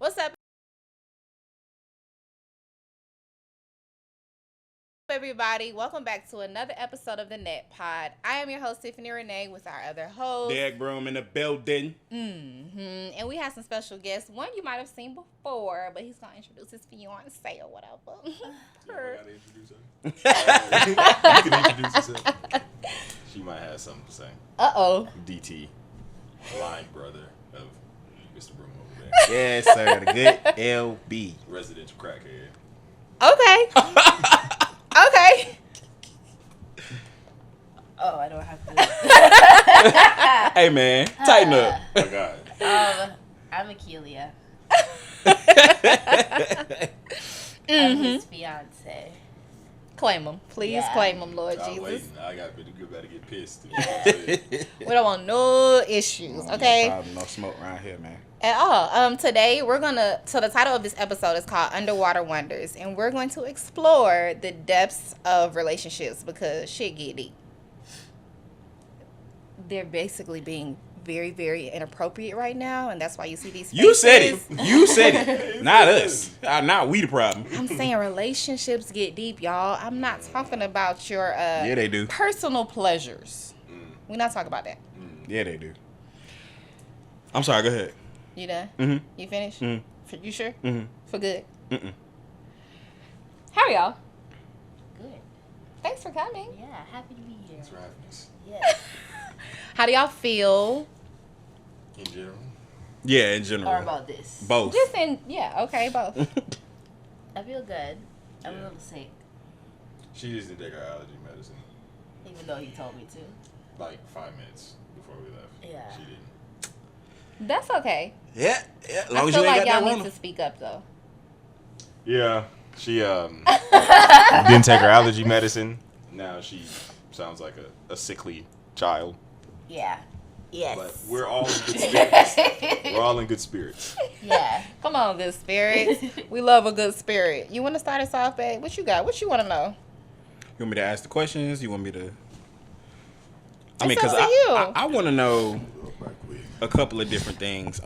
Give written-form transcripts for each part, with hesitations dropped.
What's up, everybody? Welcome back to another episode of the Net Pod. I am your host, Tiffany Renee, with our other host. Derek Broom in the building. And we have some special guests. One you might have seen before, but he's going to introduce his fiance or whatever. I gotta introduce her. You can introduce yourself. She might have something to say. Uh-oh. DT, blind brother of Mr. Broom over there. Yes, sir. The good LB. Residential crackhead. Okay. Okay. Oh, I don't have to. Hey, man. Tighten up. Oh, God. I'm Akilia. Mm-hmm. I'm his fiance. Claim him. Please Yeah. claim him, Lord I'm Jesus. waiting. I got to get pissed. We don't want no issues, okay? No problem. No smoke around here, man. At all. Today so the title of this episode is called Underwater Wonders, and we're going to explore the depths of relationships because shit get deep. They're basically being very, very inappropriate right now, and that's why you see these You said it. faces. You said it. Not us. Not we the problem. I'm saying relationships get deep, y'all. I'm not talking about your Yeah, they do. personal pleasures. We're not talking about that. Yeah, they do. I'm sorry. Go ahead. You done? Mm-hmm. You finished? Mm-hmm. You sure? Mm-hmm. For good? Mm-mm. How are y'all? Good. Thanks for coming. Yeah, happy to be here. Thanks for having us. Yeah. How do y'all feel? In general. Yeah, in general. Or about this. Both. Just okay, both. I feel good. I'm a little sick, She just didn't take her allergy medicine even though he told me to. like 5 minutes before we left. Yeah. She didn't. That's okay. Yeah. As I long as feel you ain't like got y'all that need Rona. to speak up though. Yeah. She didn't take her allergy medicine. Now she sounds like a sickly child. Yeah. Yes. But we're all in good spirits. We're all in good spirits. Yeah. Come on, good spirits. We love a good spirit. You want to start us off, babe? What you got? What you want to know? You want me to ask the questions? You want me to? It's up to you. I want to know Right quick. a couple of different things.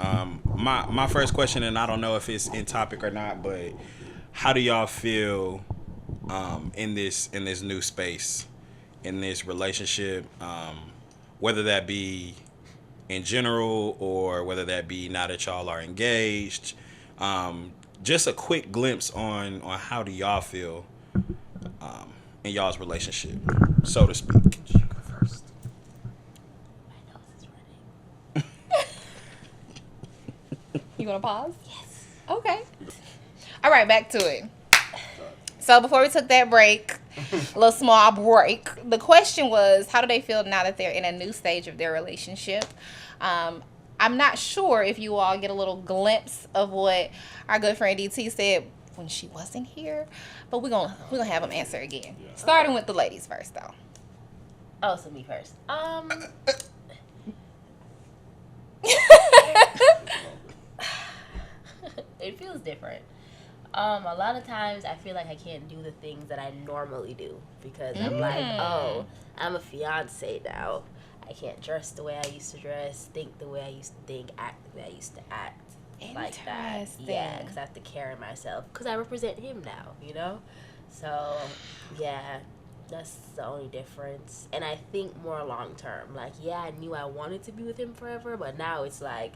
My first question, and I don't know if it's in topic or not, but how do y'all feel in this new space, in this relationship, whether that be in general or whether that be now that y'all are engaged? Just a quick glimpse on how do y'all feel in y'all's relationship, so to speak. You go first. My nose is running. You want to pause? Yes. Okay. All right, back to it. So before we took that break, a little small break, the question was, how do they feel now that they're in a new stage of their relationship? I'm not sure if you all get a little glimpse of what our good friend DT said when she wasn't here, but we're gonna have them answer again. Yeah. Starting with the ladies first, though. Oh, so me first. It feels different. A lot of times I feel like I can't do the things that I normally do because I'm like, oh, I'm a fiance now. I can't dress the way I used to dress, think the way I used to think, act the way I used to act. Like that. Interesting. Yeah, because I have to carry myself because I represent him now, you know? So, yeah, that's the only difference. And I think more long term. Like, yeah, I knew I wanted to be with him forever, but now it's like,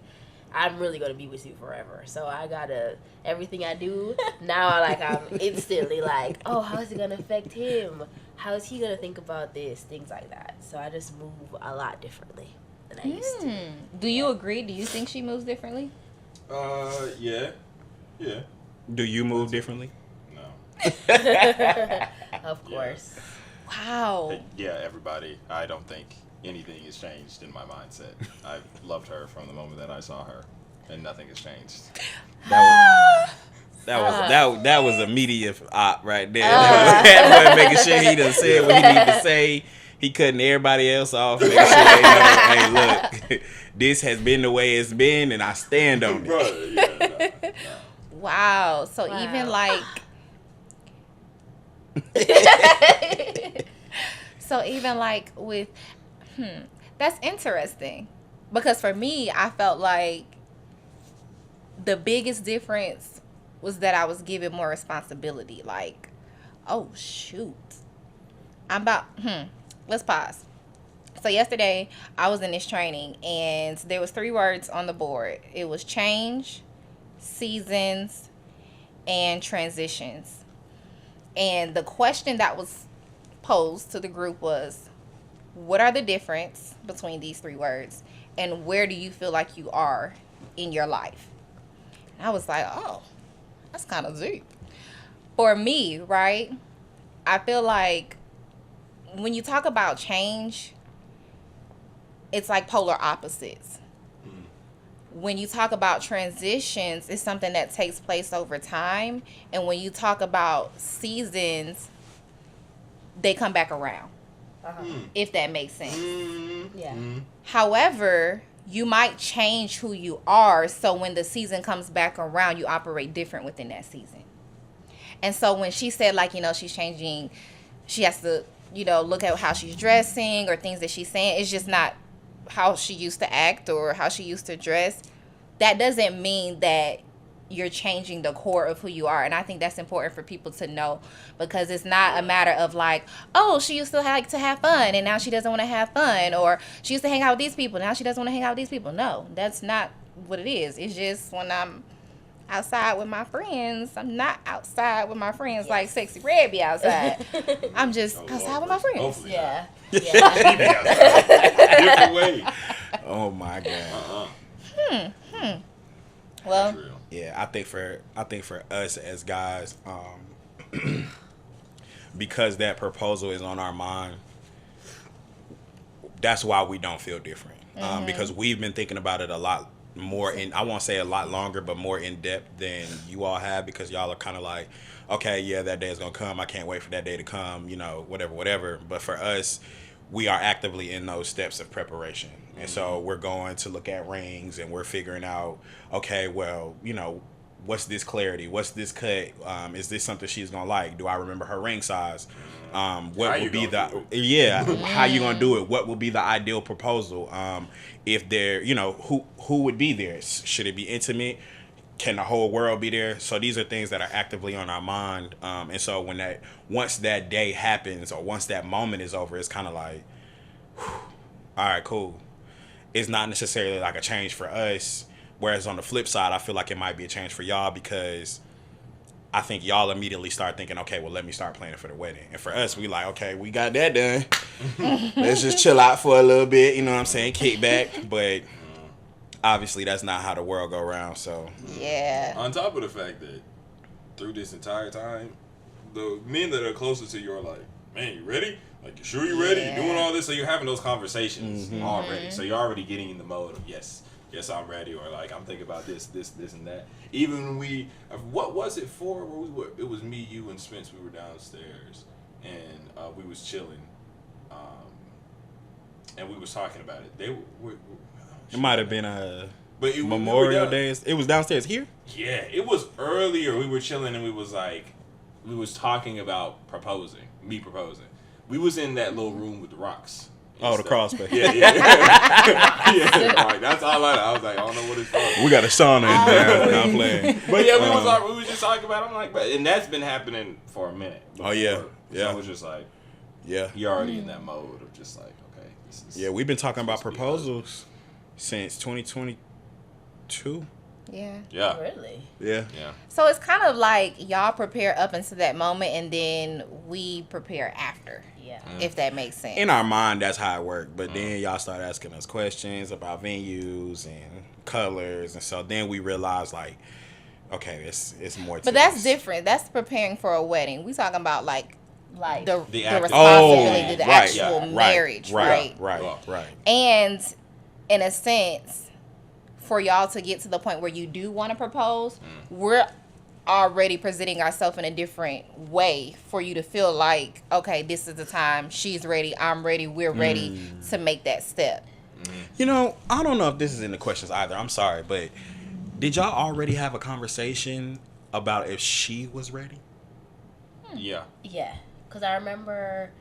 I'm really going to be with you forever. So I got to, everything I do, now I'm instantly like, oh, how is it going to affect him? How is he going to think about this? Things like that. So I just move a lot differently than I used to. Do you agree? Do you think she moves differently? Yeah. Yeah. Do you move differently? No. Of course. Wow. Yeah, everybody. I don't think anything has changed in my mindset. I've loved her from the moment that I saw her, and nothing has changed. That was a media op right there. That boy making sure he done said what he need to say. He cutting everybody else off. Making sure they know, hey, look, this has been the way it's been, and I stand on it. Bruh, yeah, no. Wow. So Wow. even like so even like with that's interesting. Because for me, I felt like the biggest difference was that I was given more responsibility. Like, oh shoot, I'm about. Let's pause. So yesterday I was in this training and there was 3 words on the board. It was change, seasons, and transitions. And the question that was posed to the group was, what are the difference between these 3 words? And where do you feel like you are in your life? And I was like, oh, that's kind of deep. For me, right, I feel like when you talk about change, it's like polar opposites. When you talk about transitions, it's something that takes place over time. And when you talk about seasons, they come back around. If that makes sense. Yeah. However, you might change who you are, so when the season comes back around, you operate different within that season. And so when she said, like, you know, she's changing, she has to, you know, look at how she's dressing or things that she's saying. It's just not how she used to act or how she used to dress. That doesn't mean that you're changing the core of who you are. And I think that's important for people to know, because it's not a matter of like, oh, she used to like to have fun and now she doesn't want to have fun, or she used to hang out with these people, now she doesn't want to hang out with these people. No, that's not what it is. It's just when I'm outside with my friends, I'm not outside with my friends like Sexy Red be outside. I'm just outside with my friends. Hopefully Yeah. not. Yeah. Different way. Oh my god. Well, That's real. Yeah, I think for us as guys, because that proposal is on our mind, that's why we don't feel different. Because we've been thinking about it a lot more I won't say a lot longer, but more in depth than you all have, because y'all are kind of like, okay, yeah, that day is gonna come. I can't wait for that day to come. You know, whatever. But for us, we are actively in those steps of preparation. And so we're going to look at rings and we're figuring out, okay, well, you know, what's this clarity? What's this cut? Is this something she's going to like? Do I remember her ring size? What would be how you going to do it? What will be the ideal proposal? If there, you know, who would be there? Should it be intimate? Can the whole world be there? So these are things that are actively on our mind. And so once that day happens or once that moment is over, it's kind of like, whew, all right, cool. It's not necessarily like a change for us. Whereas on the flip side, I feel like it might be a change for y'all, because I think y'all immediately start thinking, okay, well, let me start planning for the wedding. And for us, we like, okay, we got that done. Let's just chill out for a little bit, you know what I'm saying? Kick back. But obviously, that's not how the world go around, so. yeah. On top of the fact that through this entire time, the men that are closest to you are like, man, you ready? Like, you sure you ready? You're doing all this, so you're having those conversations already. So you're already getting in the mode of, yes, I'm ready, or like, I'm thinking about this, and that. Even when what was it for? It was me, you, and Spence. We were downstairs, and we was chilling, and we was talking about it. It might have been a Memorial Days. It was downstairs here? Yeah, it was earlier. We were chilling, and we was talking about me proposing. We was in that little room with the rocks. Oh, the crawl space. Yeah. Yeah, like, that's all I was like, I don't know what it's for. We got a sauna in there. I'm playing. But yeah, we was just talking about it. I'm like, and that's been happening for a minute. Oh, yeah. So I was just like, yeah, you're already in that mode of just like, okay, this is. Yeah, we've been talking about proposals since 2022. Yeah. Yeah. Really? Yeah. Yeah. So it's kind of like y'all prepare up into that moment and then we prepare after. Yeah. If that makes sense. In our mind, that's how it worked. But then y'all start asking us questions about venues and colors, and so then we realized, like, okay, it's more. But that's different. That's preparing for a wedding. We talking about like the responsibility, the actual marriage, right? Right. And in a sense, for y'all to get to the point where you do want to propose, we're already presenting ourselves in a different way for you to feel like, okay, this is the time. She's ready. I'm ready. We're ready to make that step. You know, I don't know if this is in the questions either. I'm sorry, but did y'all already have a conversation about if she was ready? Yeah. Yeah. Because I remember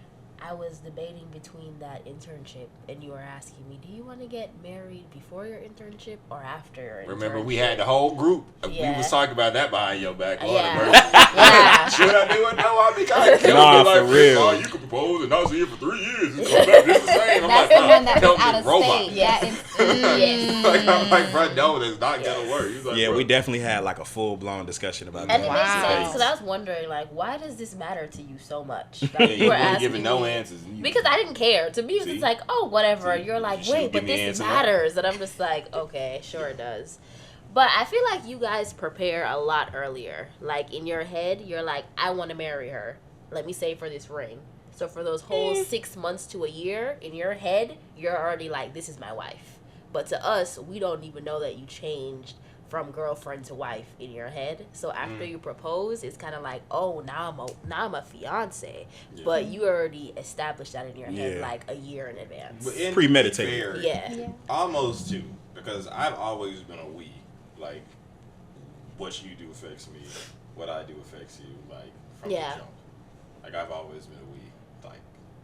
I was debating between that internship, and you were asking me, do you want to get married before your internship or after your internship? Remember, we had the whole group. Yeah. We was talking about that behind your back. Lord Yeah. have mercy. Yeah. Should I do it? No, I think I can. Nah, Like, for real. Oh, you can propose and not see it for 3 years. It's come back just the same. I'm That's like, the one that bro, was out of robot. state. Yeah. That is, Yes. Like, I'm like, bro, no, that's not gonna work. He's like, Yeah, bro, we definitely had like a full blown discussion about And that. it Wow. makes sense because I was wondering, like, why does this matter to you so much? Like, Yeah, you were weren't asking giving no me- answers. Because I didn't care. To me, See? it's like, oh, whatever. See? You're like, You should've wait, but given me an this answer now. matters. And I'm just like, okay, sure it does. But I feel like you guys prepare a lot earlier. Like, in your head, you're like, I want to marry her. Let me save for this ring. So for those whole 6 months to a year, in your head, you're already like, this is my wife. But to us, we don't even know that you changed from girlfriend to wife in your head. So after you propose, it's kind of like, oh, now I'm a fiance. Yeah. But you already established that in your head Yeah. like a year in advance. But in Premeditated. fair, Yeah. almost too, because I've always been a we. Like, what you do affects me. What I do affects you. Like, from Yeah. the jump. Like, I've always been a we. Like,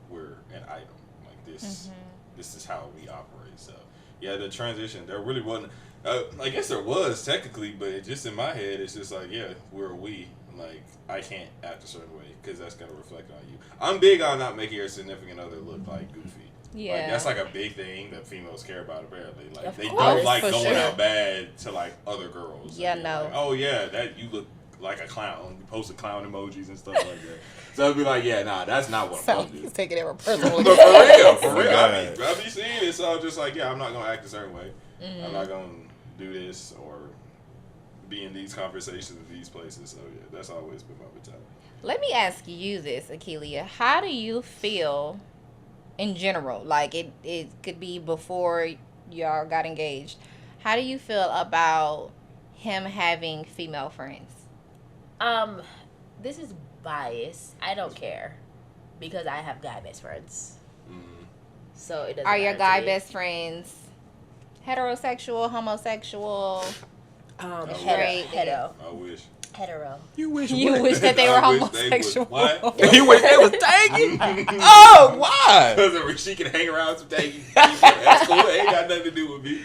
we're an item. Like, this. This is how we operate. So, yeah, the transition. There really wasn't. I guess there was technically, but just in my head, it's just like, yeah, we're a we. Like, I can't act a certain way because that's gonna reflect on you. I'm big on not making your significant other look like goofy. yeah. Like, that's like a big thing that females care about, apparently. Like, Of they course, don't like for going sure. out bad to, like, other girls. Yeah, And be no. like, oh, yeah, that you look like a clown. You posted clown emojis and stuff like that. So I'd be like, yeah, nah, that's not what I'm So going to do. he's taking it But personally. for real, for Oh, real. God. I be seeing it, so I'm just like, yeah, I'm not going to act a certain way. I'm not going to do this or be in these conversations in these places. So, yeah, that's always been my mentality. Let me ask you this, Akilia. How do you feel in general? Like, it could be before y'all got engaged. How do you feel about him having female friends? This is bias. I don't care because I have guy best friends. So it doesn't Are your matter to guy me. best friends heterosexual, homosexual? Hetero. Hetero. I wish. Hetero. You wish You what? wish that they were I wish they would. homosexual. What? You wish they was tagging? Oh, why? Because she can hang around some days. That's cool. It ain't got nothing to do with me.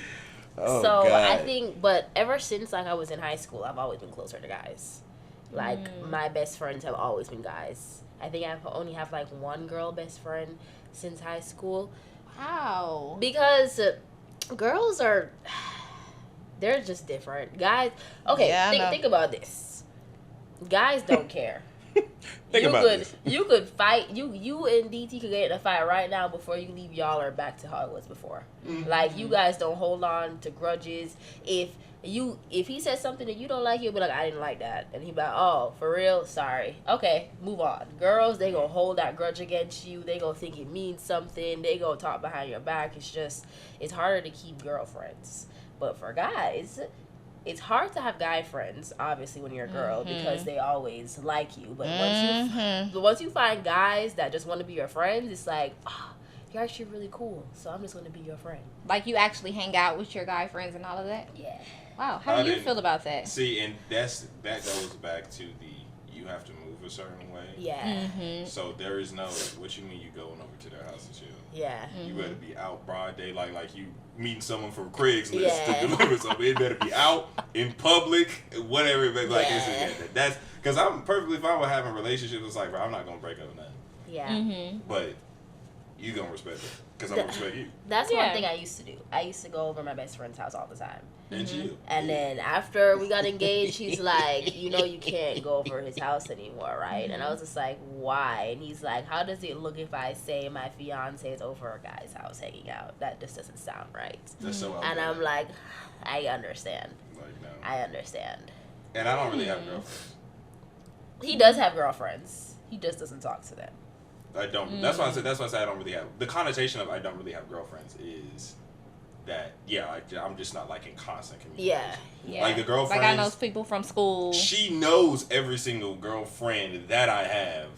Oh, So I God. think, but ever since like I was in high school, I've always been closer to guys. Like my best friends have always been guys. I think I've only have like one girl best friend since high school Wow. because girls are they're just different. Guys, okay, Yeah, I know. think about this. Guys don't care. Think you about could this. you could fight you and DT could get in a fight right now before you leave. Y'all are back to how it was before. Like you guys don't hold on to grudges. If he says something that you don't like, you'll be like, I didn't like that, and he'll be like, oh, for real, sorry, okay, move on. Girls, they gonna hold that grudge against you. They gonna think it means something. They gonna talk behind your back. It's harder to keep girlfriends. But for guys, it's hard to have guy friends, obviously, when you're a girl because they always like you. But once you find guys that just want to be your friends, it's like, oh, you're actually really cool, so I'm just going to be your friend. Like, you actually hang out with your guy friends and all of that? Yeah. Wow. How I do you didn't- feel about that? See, and that goes back to you have to move a certain way. Yeah. So there is no, what you mean you going over to their house and chill? Yeah. You better be out broad daylight, like you meeting someone from Craigslist Yeah. to deliver something. It better be out in public, whatever. It may be. Like Yeah. that's because I'm perfectly fine with having relationships. It's like, bro, I'm not gonna break up with nothing, Yeah. but you gonna respect it because I'm gonna respect you That's Yeah. one thing I used to do. I used to go over my best friend's house all the time. and chill. And then after we got engaged, he's like, you know, you can't go over his house anymore, right? And I was just like, why? And he's like, how does it look if I say my fiance is over a guy's house hanging out? That just doesn't sound right. That's so And outdated. I'm like, I understand. Like, no. I understand. And I don't really have girlfriends. He does have girlfriends. He just doesn't talk to them. I don't. That's why I said. That's why I say I don't really have. The connotation of I don't really have girlfriends is that I'm just not like in constant communication. Yeah. Like the girlfriends. Like, I know people from school. She knows every single girlfriend that I have,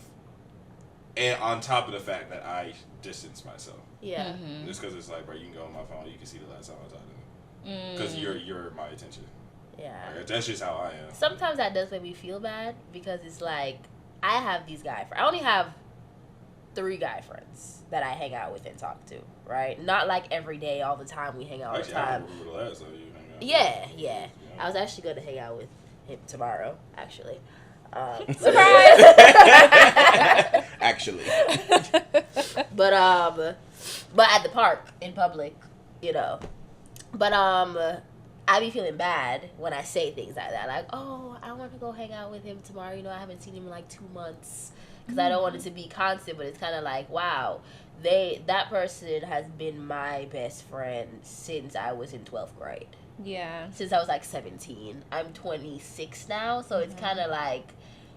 and on top of the fact that I distance myself, Yeah. just because it's like, bro, you can go on my phone, you can see the last time I talked to you, because you're my attention. Yeah. Like, that's just how I am. Sometimes that does make me feel bad because it's like, I have these guy friends. I only have 3 guy friends that I hang out with and talk to, right? Not like every day, all the time we hang out all the Actually, I time. don't remember the last time you hang Yeah. I was actually going to hang out with him tomorrow, actually. Surprise! Actually. But at the park in public, you know. But I be feeling bad when I say things like that. Like, oh, I want to go hang out with him tomorrow. You know, I haven't seen him in like 2 months because I don't want it to be constant. But it's kind of like, wow, that person has been my best friend since I was in 12th grade. Yeah. Since I was like 17. I'm 26 now, so it's kind of like,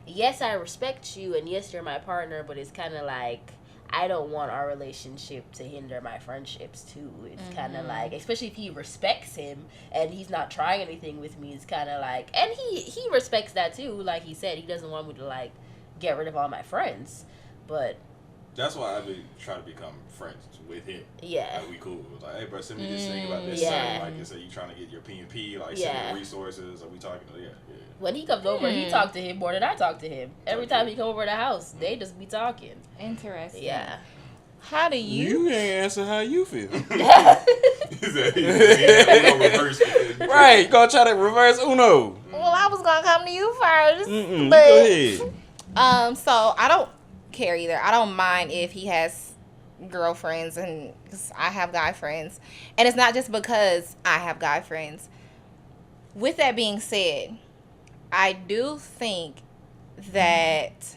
yes, I respect you, and yes, you're my partner, but it's kind of like, I don't want our relationship to hinder my friendships too. It's kind of like, especially if he respects him and he's not trying anything with me, it's kind of like, and he respects that too. Like he said, he doesn't want me to like get rid of all my friends, but that's why I be trying to become friends with him. Yeah. Like, we cool. Like, hey, bro, send me this thing about this. Yeah. Like, you say you trying to get your P&P, like, send me resources. Are we talking? Yeah. When he comes over, he talk to him more than I talk to him. Every time he come over to the house, they just be talking. Interesting. Yeah. How do You ain't answer how you feel. Right. Go try to reverse Uno. Well, I was going to come to you first. You But, go ahead. so I don't care either. I don't mind if he has girlfriends, and 'cause I have guy friends. And it's not just because I have guy friends. With that being said, I do think that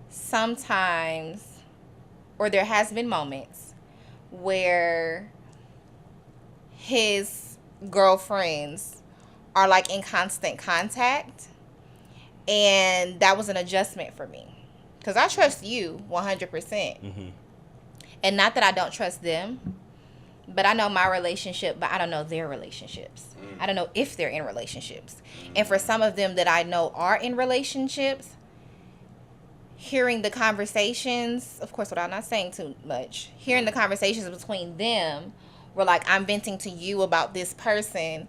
sometimes, or there has been moments where his girlfriends are like in constant contact, and that was an adjustment for me because I trust you 100%. And not that I don't trust them, but I know my relationship, but I don't know their relationships. I don't know if they're in relationships. And for some of them that I know are in relationships, hearing the conversations, of course, without not saying too much, hearing the conversations between them were like, I'm venting to you about this person,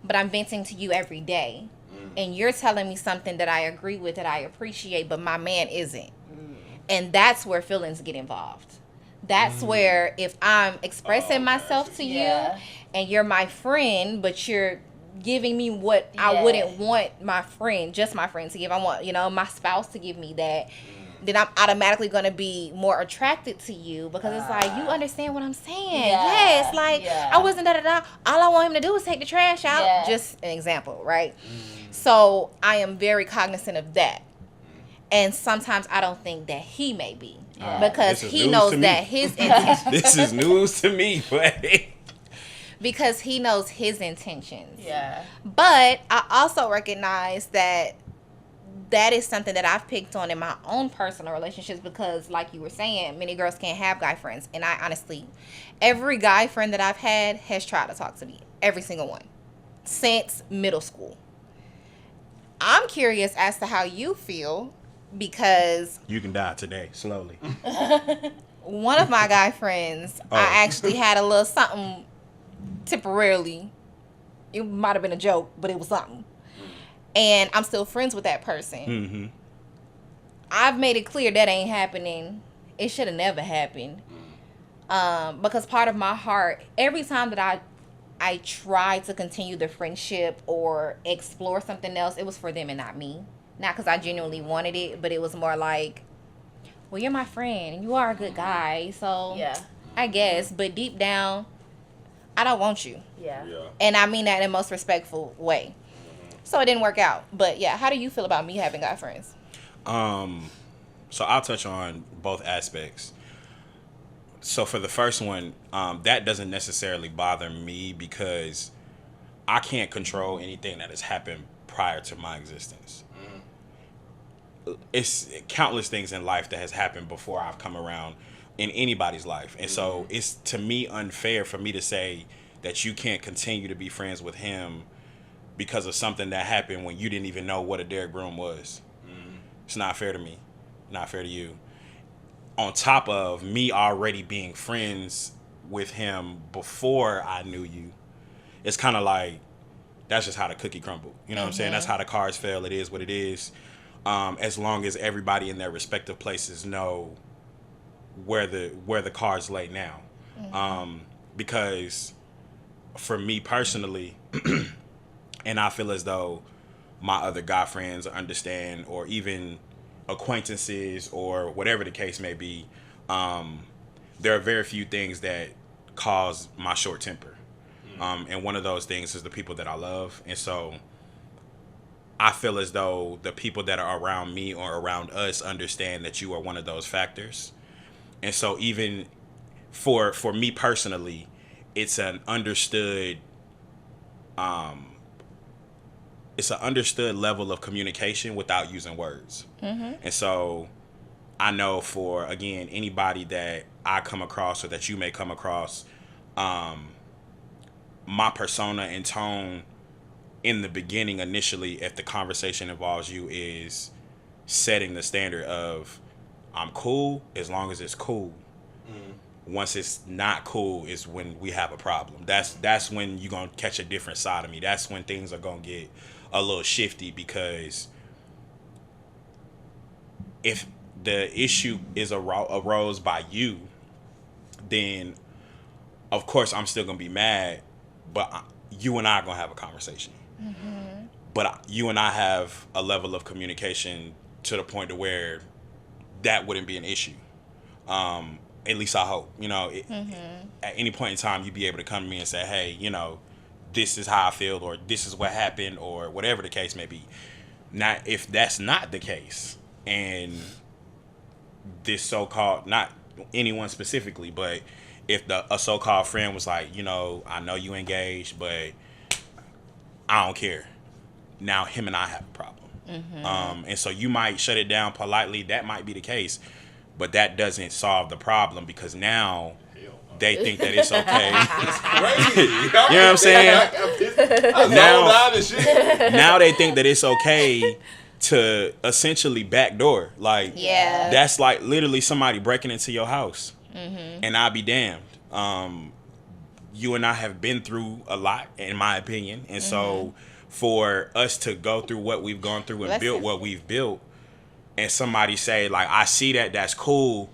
but I'm venting to you every day. And you're telling me something that I agree with, that I appreciate, but my man isn't. And that's where feelings get involved. That's where if I'm expressing myself to you and you're my friend, but you're giving me what I wouldn't want my friend, just my friend to give. I want, my spouse to give me that. Then I'm automatically going to be more attracted to you because it's like, you understand what I'm saying. Yes, like, I wasn't da-da-da. All I want him to do is take the trash out. Just an example, right? So I am very cognizant of that. And sometimes I don't think that he may be. Because he knows that his intentions. This is news to me, but because he knows his intentions. Yeah. But I also recognize that is something that I've picked on in my own personal relationships because, like you were saying, many girls can't have guy friends. And I honestly, every guy friend that I've had has tried to talk to me. Every single one. Since middle school. I'm curious as to how you feel because you can die today, slowly. One of my guy friends, I actually had a little something temporarily. It might have been a joke, but it was something. And I'm still friends with that person. I've made it clear that ain't happening. It should have never happened. Because part of my heart, every time that I tried to continue the friendship or explore something else, it was for them and not me. Not because I genuinely wanted it, but it was more like, well, you're my friend and you are a good guy, so I guess. But deep down, I don't want you. Yeah. And I mean that in the most respectful way. So it didn't work out. But yeah, how do you feel about me having guy friends? So I'll touch on both aspects. So for the first one, that doesn't necessarily bother me because I can't control anything that has happened prior to my existence. It's countless things in life that has happened before I've come around in anybody's life. And so it's, to me, unfair for me to say that you can't continue to be friends with him because of something that happened when you didn't even know what a Derek Broom was. It's not fair to me. Not fair to you. On top of me already being friends with him before I knew you, it's kind of like, that's just how the cookie crumbled. You know what I'm saying? That's how the cards fell. It is what it is. As long as everybody in their respective places know where the cards lay now. Because for me personally, and I feel as though my other guy friends understand, or even acquaintances, or whatever the case may be, there are very few things that cause my short temper. And one of those things is the people that I love. And so I feel as though the people that are around me or around us understand that you are one of those factors. And so even for me personally, it's an understood level of communication without using words. And so I know for, again, anybody that I come across or that you may come across, my persona and tone in the beginning, initially, if the conversation involves you, is setting the standard of, I'm cool as long as it's cool. Once it's not cool is when we have a problem. That's when you're going to catch a different side of me. That's when things are going to get a little shifty, because if the issue is arose by you, then of course I'm still going to be mad, but you and I are going to have a conversation. But you and I have a level of communication to the point to where that wouldn't be an issue. At least I hope. At any point in time, you'd be able to come to me and say, hey, this is how I feel, or this is what happened, or whatever the case may be. Now, if that's not the case, and this so-called, not anyone specifically, but if a so-called friend was like, I know you engaged, but I don't care. Now him and I have a problem. And so you might shut it down politely. That might be the case, but that doesn't solve the problem, because now they think that it's okay. It's crazy. You know what I'm saying? Now they think that it's okay to essentially backdoor. Like, that's like literally somebody breaking into your house. And I'll be damned. You and I have been through a lot, in my opinion. And so for us to go through what we've gone through and build what we've built, and somebody say, like, I see that's cool,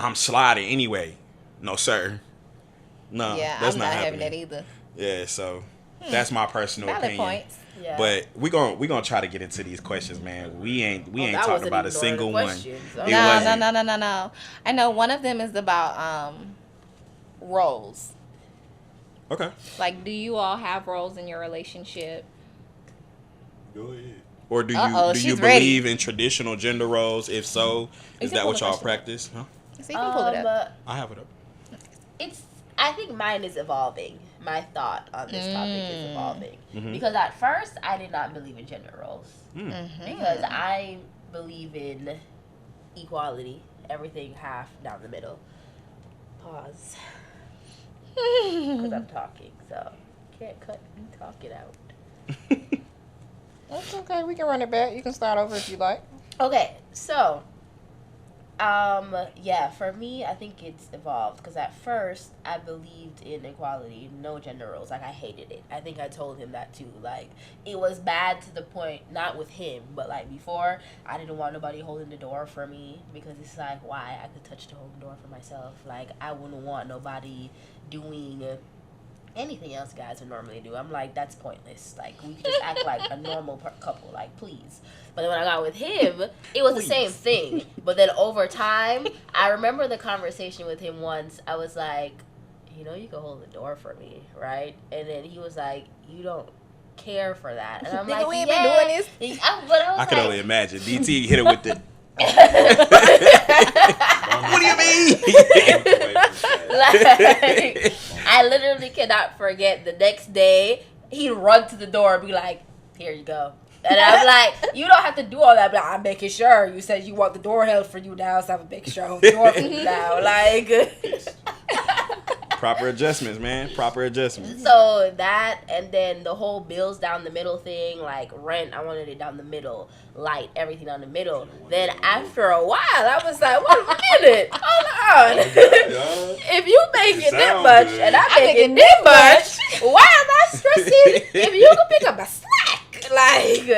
I'm sliding anyway. No, sir. No, that's I'm not not happening. having that either. Yeah, so that's my personal Valid opinion. points. Yeah. But we gonna try to get into these questions, man. We ain't talking about a single one. No. I know one of them is about roles. Okay. Like, do you all have roles in your relationship? Go ahead. Or do you believe in traditional gender roles? If so, is that what y'all practice? Huh? So you can pull it up. I have it up. I think mine is evolving. My thought on this topic is evolving. Because at first, I did not believe in gender roles. Because I believe in equality. Everything half down the middle. Pause. Because I'm talking, so can't cut me talking out. That's okay. We can run it back. You can start over if you like. Okay, so for me, I think it's evolved, because at first I believed in equality, no gender roles. Like, I hated it. I think I told him that too. Like, it was bad to the point, not with him, but like before, I didn't want nobody holding the door for me, because it's like, why? I could touch the whole door for myself. Like, I wouldn't want nobody doing anything else guys would normally do. I'm like, that's pointless. Like, we could just act like a normal couple, like, please. But then when I got with him, it was the same thing. But then over time, I remember the conversation with him once. I was like, you can hold the door for me, right? And then he was like, you don't care for that. And I'm like, we ain't been doing this. I can only imagine. DT hit it with the... What do you mean? Like, I literally cannot forget the next day, he'd run to the door and be like, here you go. And I'm like, you don't have to do all that, but I'm making sure. You said you want the door held for you now, so I'm making sure I hold the door for you now. Like, proper adjustments, man. Proper adjustments. So that, and then the whole bills down the middle thing, like rent, I wanted it down the middle, light, everything down the middle. Then after a while, I was like, wait a minute, hold on. If you making that much and I'm making this much, why am I stressing if you can pick up a slack? Like,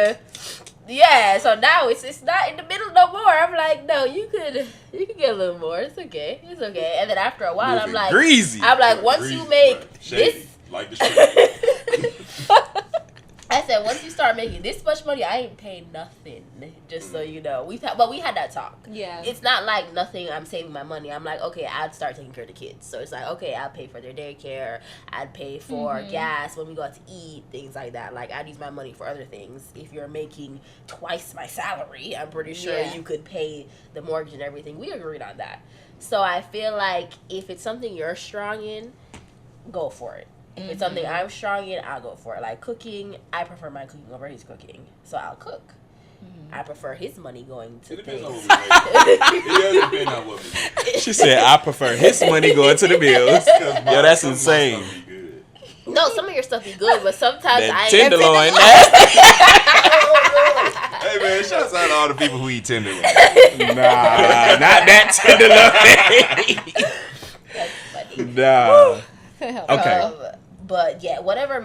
yeah, so now it's not in the middle no more. I'm like, no, you could get a little more. It's okay. And then after a while, I'm like, greasy. once you make this like the street. I said, once you start making this much money, I ain't paying nothing. Just so you know, we had that talk. Yeah. It's not like nothing. I'm saving my money. I'm like, okay, I'd start taking care of the kids. So it's like, okay, I'll pay for their daycare. I'd pay for gas when we go out to eat, things like that. Like, I'd use my money for other things. If you're making twice my salary, I'm pretty sure you could pay the mortgage and everything. We agreed on that. So I feel like if it's something you're strong in, go for it. If it's something I'm strong in, I'll go for it. Like cooking, I prefer my cooking over his cooking. So I'll cook. I prefer his money going to It depends things. on what we make. It does depend on what we make. She said, I prefer his money going to the bills. Yo, that's insane. No, some of your stuff be good, but sometimes That I ain't tenderloin. Hey man, shouts out to all the people who eat tenderloin. Nah, not that tenderloin. That's funny. Nah. Okay. But yeah, whatever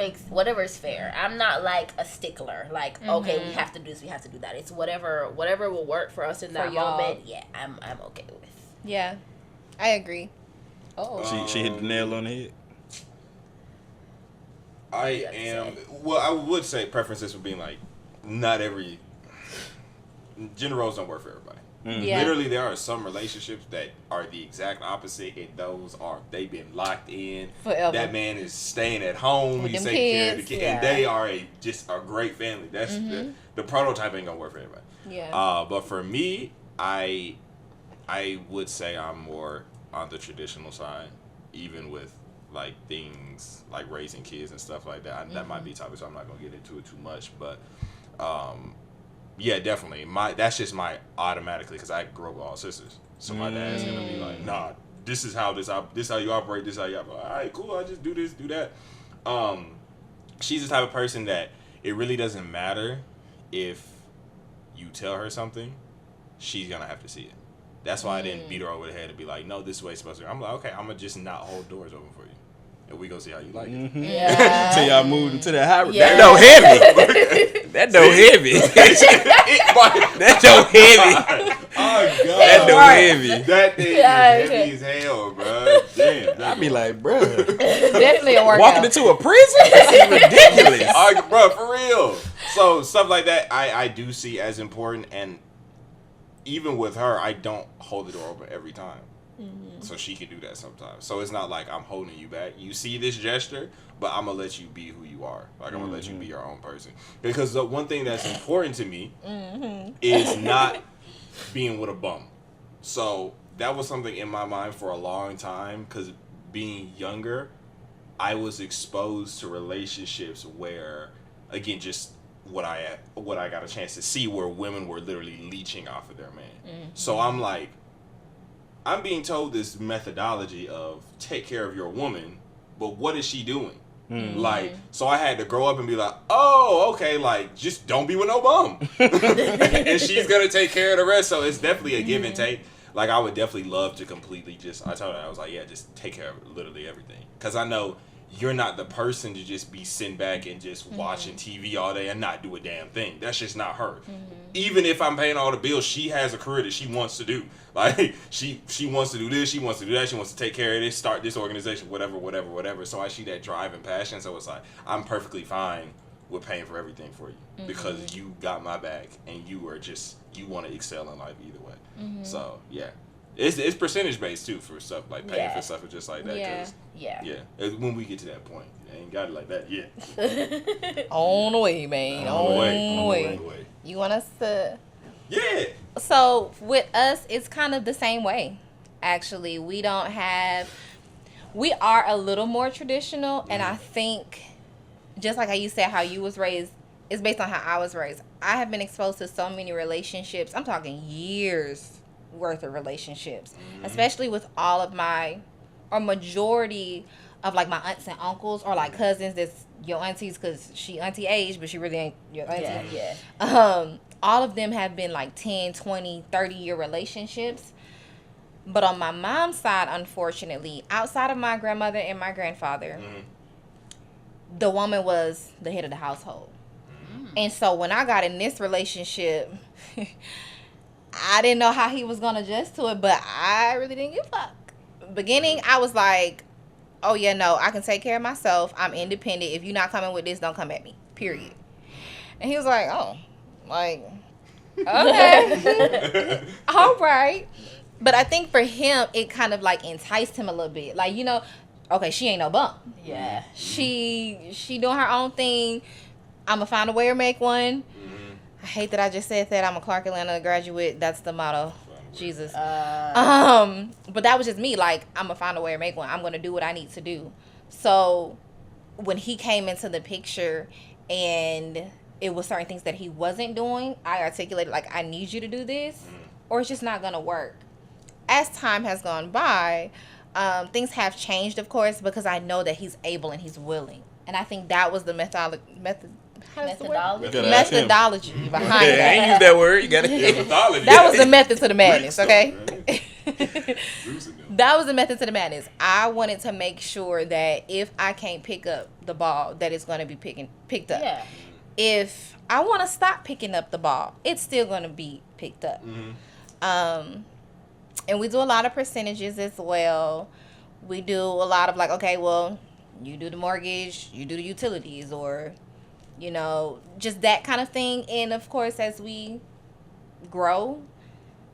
is fair. I'm not like a stickler. Like, okay, we have to do this, we have to do that. It's whatever will work for us in that moment. Yeah, I'm okay with. Yeah, I agree. Oh, she hit the nail on the head. I am. Well, I would say preferences would be like, not every gender roles don't work for everybody. Yeah. Literally, there are some relationships that are the exact opposite, and they've been locked in Forever. That man is staying at home. With He's them taking care of the kids, kids, yeah. and they are just a great family. That's the prototype ain't gonna work for everybody. Yeah. But for me, I would say I'm more on the traditional side, even with like things like raising kids and stuff like that. That might be a topic, so I'm not gonna get into it too much, but. Yeah, definitely. That's just my automatically, because I grew up with all sisters. So my dad's gonna be like, nah, this is how you operate. This is how you operate. All right, cool. I just do this, do that. She's the type of person that it really doesn't matter if you tell her something, she's gonna have to see it. That's why I didn't beat her over the head and be like, no, this is the way it's supposed to be. I'm like, okay, I'm gonna just not hold doors open for you. And we gonna see how you like it. Yeah. Till y'all moved into the high. Yeah. That no heavy. That no heavy. That no heavy. Oh god. That no heavy. That thing is heavy as hell, bro. Damn. I be like, bro, Definitely a workout. walking into a prison? That's ridiculous. Bro, for real. So stuff like that, I do see as important, and even with her, I don't hold the door open every time. So she can do that sometimes. So it's not like I'm holding you back. You see this gesture, but I'm gonna let you be who you are. Like I'm gonna let you be your own person. Because the one thing that's important to me is not being with a bum. So that was something in my mind for a long time. Because being younger, I was exposed to relationships where, again, just what I got a chance to see, where women were literally leeching off of their man. So I'm like, I'm being told this methodology of take care of your woman, but what is she doing? Like, so I had to grow up and be like, oh, okay, like, just don't be with no bum. And she's going to take care of the rest. So it's definitely a give and take. Like, I would definitely love to completely I told her, I was like, yeah, just take care of literally everything. Because I know you're not the person to just be sitting back and just watching TV all day and not do a damn thing. That's just not her. Even if I'm paying all the bills, she has a career that she wants to do. Like, she wants to do this, she wants to do that, she wants to take care of this, start this organization, whatever. So I see that drive and passion. So it's like, I'm perfectly fine with paying for everything for you because you got my back and you want to excel in life either way. So, yeah. It's percentage based too for stuff like paying for stuff and just like that. Yeah. When we get to that point, I ain't got it like that yet. On the way, man. On the way. way. You want us to? Yeah. So with us, it's kind of the same way. Actually, we are a little more traditional, and I think just like how you said how you was raised, it's based on how I was raised. I have been exposed to so many relationships. I'm talking years worth of relationships, especially with all of majority of like my aunts and uncles or like cousins that's your aunties, because she auntie age but she really ain't your auntie. All of them have been like 10, 20, 30-year relationships. But on my mom's side, unfortunately, outside of my grandmother and my grandfather, the woman was the head of the household. And so when I got in this relationship, I didn't know how he was going to adjust to it, but I really didn't give a fuck. Beginning, I was like, oh yeah, no, I can take care of myself. I'm independent. If you're not coming with this, don't come at me. Period. And he was like, oh, like, okay, all right. But I think for him, it kind of like enticed him a little bit. Like, you know, okay, she ain't no bum. Yeah. She doing her own thing. I'ma find a way to make one. I hate that I just said that. I'm a Clark Atlanta graduate. That's the motto. Jesus. But that was just me. Like, I'm gonna find a way to make one. I'm gonna do what I need to do. So when he came into the picture and it was certain things that he wasn't doing, I articulated like, I need you to do this, or it's just not gonna work. As time has gone by, things have changed, of course, because I know that he's able and he's willing, and I think that was the methodology behind Yeah, that. I ain't use that word. You got it. Mythology. That was the method to the madness, Greek okay? stuff, right? Zeus and them. That was the method to the madness. I wanted to make sure that if I can't pick up the ball, that it's going to be picked up. Yeah. If I want to stop picking up the ball, it's still going to be picked up. And we do a lot of percentages as well. We do a lot of like, okay, well, you do the mortgage, you do the utilities, or, you know, just that kind of thing. And of course, as we grow,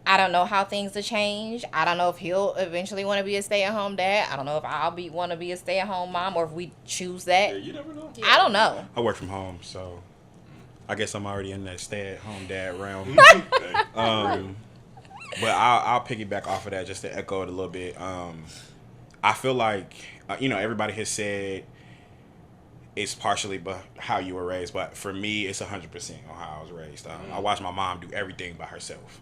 I don't know how things will change. I don't know if he'll eventually want to be a stay-at-home dad. I don't know if I'll want to be a stay-at-home mom, or if we choose that. Yeah, you never know. I don't know. I work from home, so I guess I'm already in that stay-at-home dad realm. But I'll piggyback off of that just to echo it a little bit. I feel like, you know, everybody has said it's partially how you were raised, but for me, it's 100% on how I was raised. I watched my mom do everything by herself.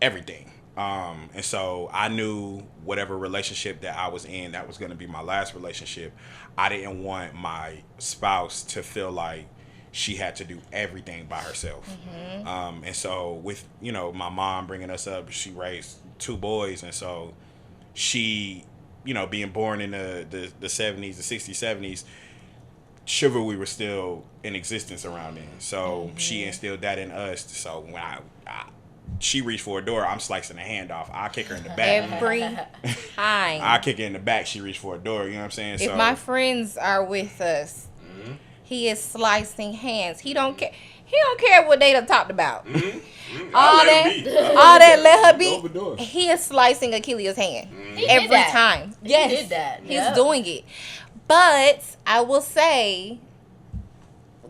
Everything. And so I knew whatever relationship that I was in, that was going to be my last relationship. I didn't want my spouse to feel like she had to do everything by herself. And so with, you know, my mom bringing us up, she raised 2 boys. And so she, you know, being born in the 70s, the 60s, 70s, chivalry was still in existence around then. So she instilled that in us. So when she reached for a door, I'm slicing the hand off. I'll kick her in the back. Every time. I'll kick her in the back. She reached for a door. You know what I'm saying? If my friends are with us, he is slicing hands. He don't care. He don't care what they done talked about. All that let her be. He is slicing Akilia's hand every time. Yes, He did that. He's doing it. But I will say,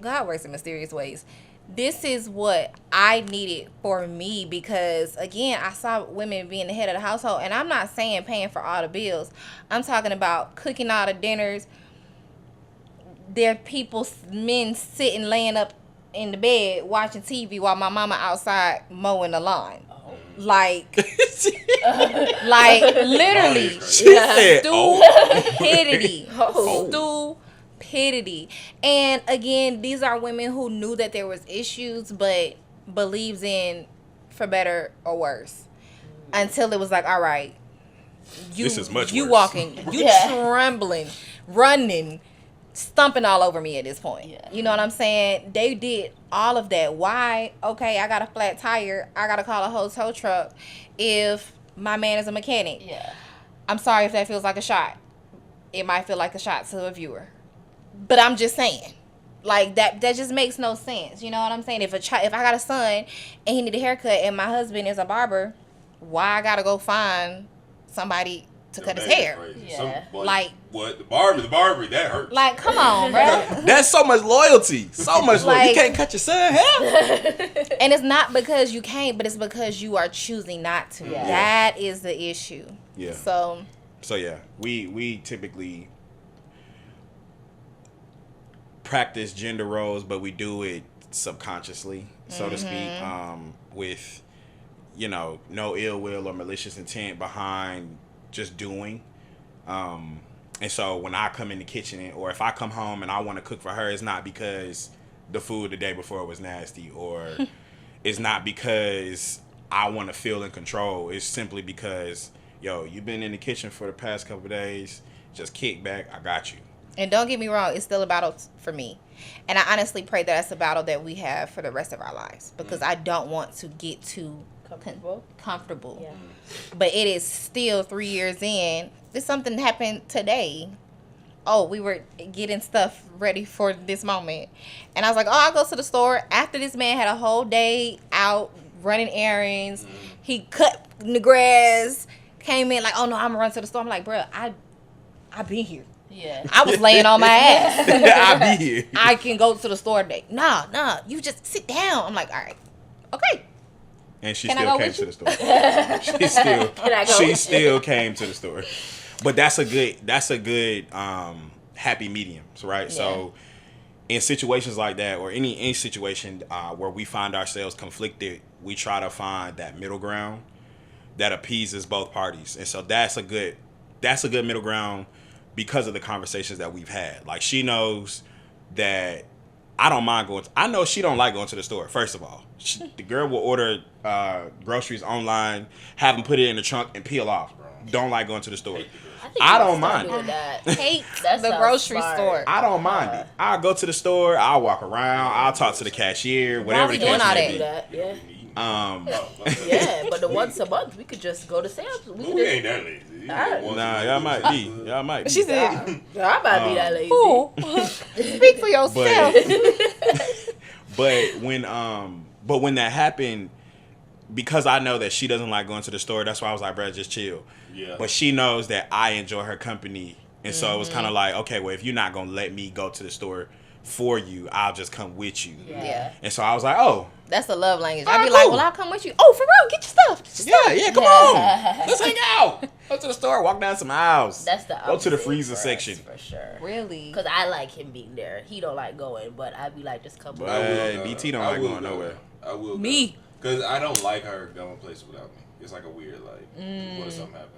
God works in mysterious ways. This is what I needed for me, because again, I saw women being the head of the household, and I'm not saying paying for all the bills. I'm talking about cooking all the dinners. There are men sitting, laying up in the bed watching TV while my mama outside mowing the lawn. Like literally, stupidity. Stupidity. And again, these are women who knew that there was issues, but believes in for better or worse. Until it was like, all right, this is much you worse. Walking, you trembling, running, stumping all over me at this point. You know what I'm saying? They did all of that. Why? Okay, I got a flat tire. I got to call a whole tow truck if my man is a mechanic. I'm sorry if that feels like a shot. It might feel like a shot to a viewer. But I'm just saying. Like, that just makes no sense. You know what I'm saying? If I got a son and he need a haircut and my husband is a barber, why I got to go find somebody to cut his hair? Like what? The barber, that hurts. Like, come on, bro. That's so much loyalty. So much loyalty. You can't cut your son hair. And it's not because you can't, but it's because you are choosing not to. That is the issue. Yeah. So yeah, we typically practice gender roles, but we do it subconsciously, so to speak, with, you know, no ill will or malicious intent behind just doing. And so when I come in the kitchen, or if I come home and I want to cook for her, it's not because the food the day before was nasty, or it's not because I want to feel in control. It's simply because, yo, you've been in the kitchen for the past couple of days. Just kick back. I got you. And don't get me wrong, it's still a battle for me. And I honestly pray that that's a battle that we have for the rest of our lives. Because I don't want to get too comfortable. Yeah. But it is still 3 years in. There's something happened today. Oh, we were getting stuff ready for this moment. And I was like, oh, I'll go to the store. After this man had a whole day out running errands. He cut the grass. Came in like, oh, no, I'm going to run to the store. I'm like, bro, I been here. Yeah. I was laying on my ass. I be here. I can go to the store today. Nah, you just sit down. I'm like, all right. Okay. And she Can I still go came with to you? the store. She still came to the store. But that's a good happy medium, right? Yeah. So in situations like that, or any situation where we find ourselves conflicted, we try to find that middle ground that appeases both parties. And so that's a good middle ground because of the conversations that we've had. Like, she knows that I don't mind going. I know she don't like going to the store. First of all, the girl will order groceries online, have them put it in the trunk, and peel off. Don't like going to the store. I don't mind. Hate the grocery store. I don't mind it. I'll go to the store. I'll walk around. I'll talk to the cashier. Whatever the case may be. Yeah. Yeah, but the once a month we could just go to Sam's. We ain't that lazy. Nah, y'all might be. She said, I might be that lazy. Ooh. Speak for yourself. But when that happened, because I know that she doesn't like going to the store, that's why I was like, bro, just chill. Yeah. But she knows that I enjoy her company, and so it was kind of like, okay, well, if you're not gonna let me go to the store for you, I'll just come with you. Yeah. And so I was like, oh, that's the love language. All I'd right, be like, cool. well, I'll come with you. Oh, for real? Get your stuff. yeah, come on, let's hang out. Go to the store, walk down some aisles. That's the go to the opposite freezer for us, section. for sure. Really? Because I like him being there. He don't like going, but I'd be like, just come. But BT don't like going nowhere. I will. Me. Because I don't like her going places without me. It's like a weird what if something happen?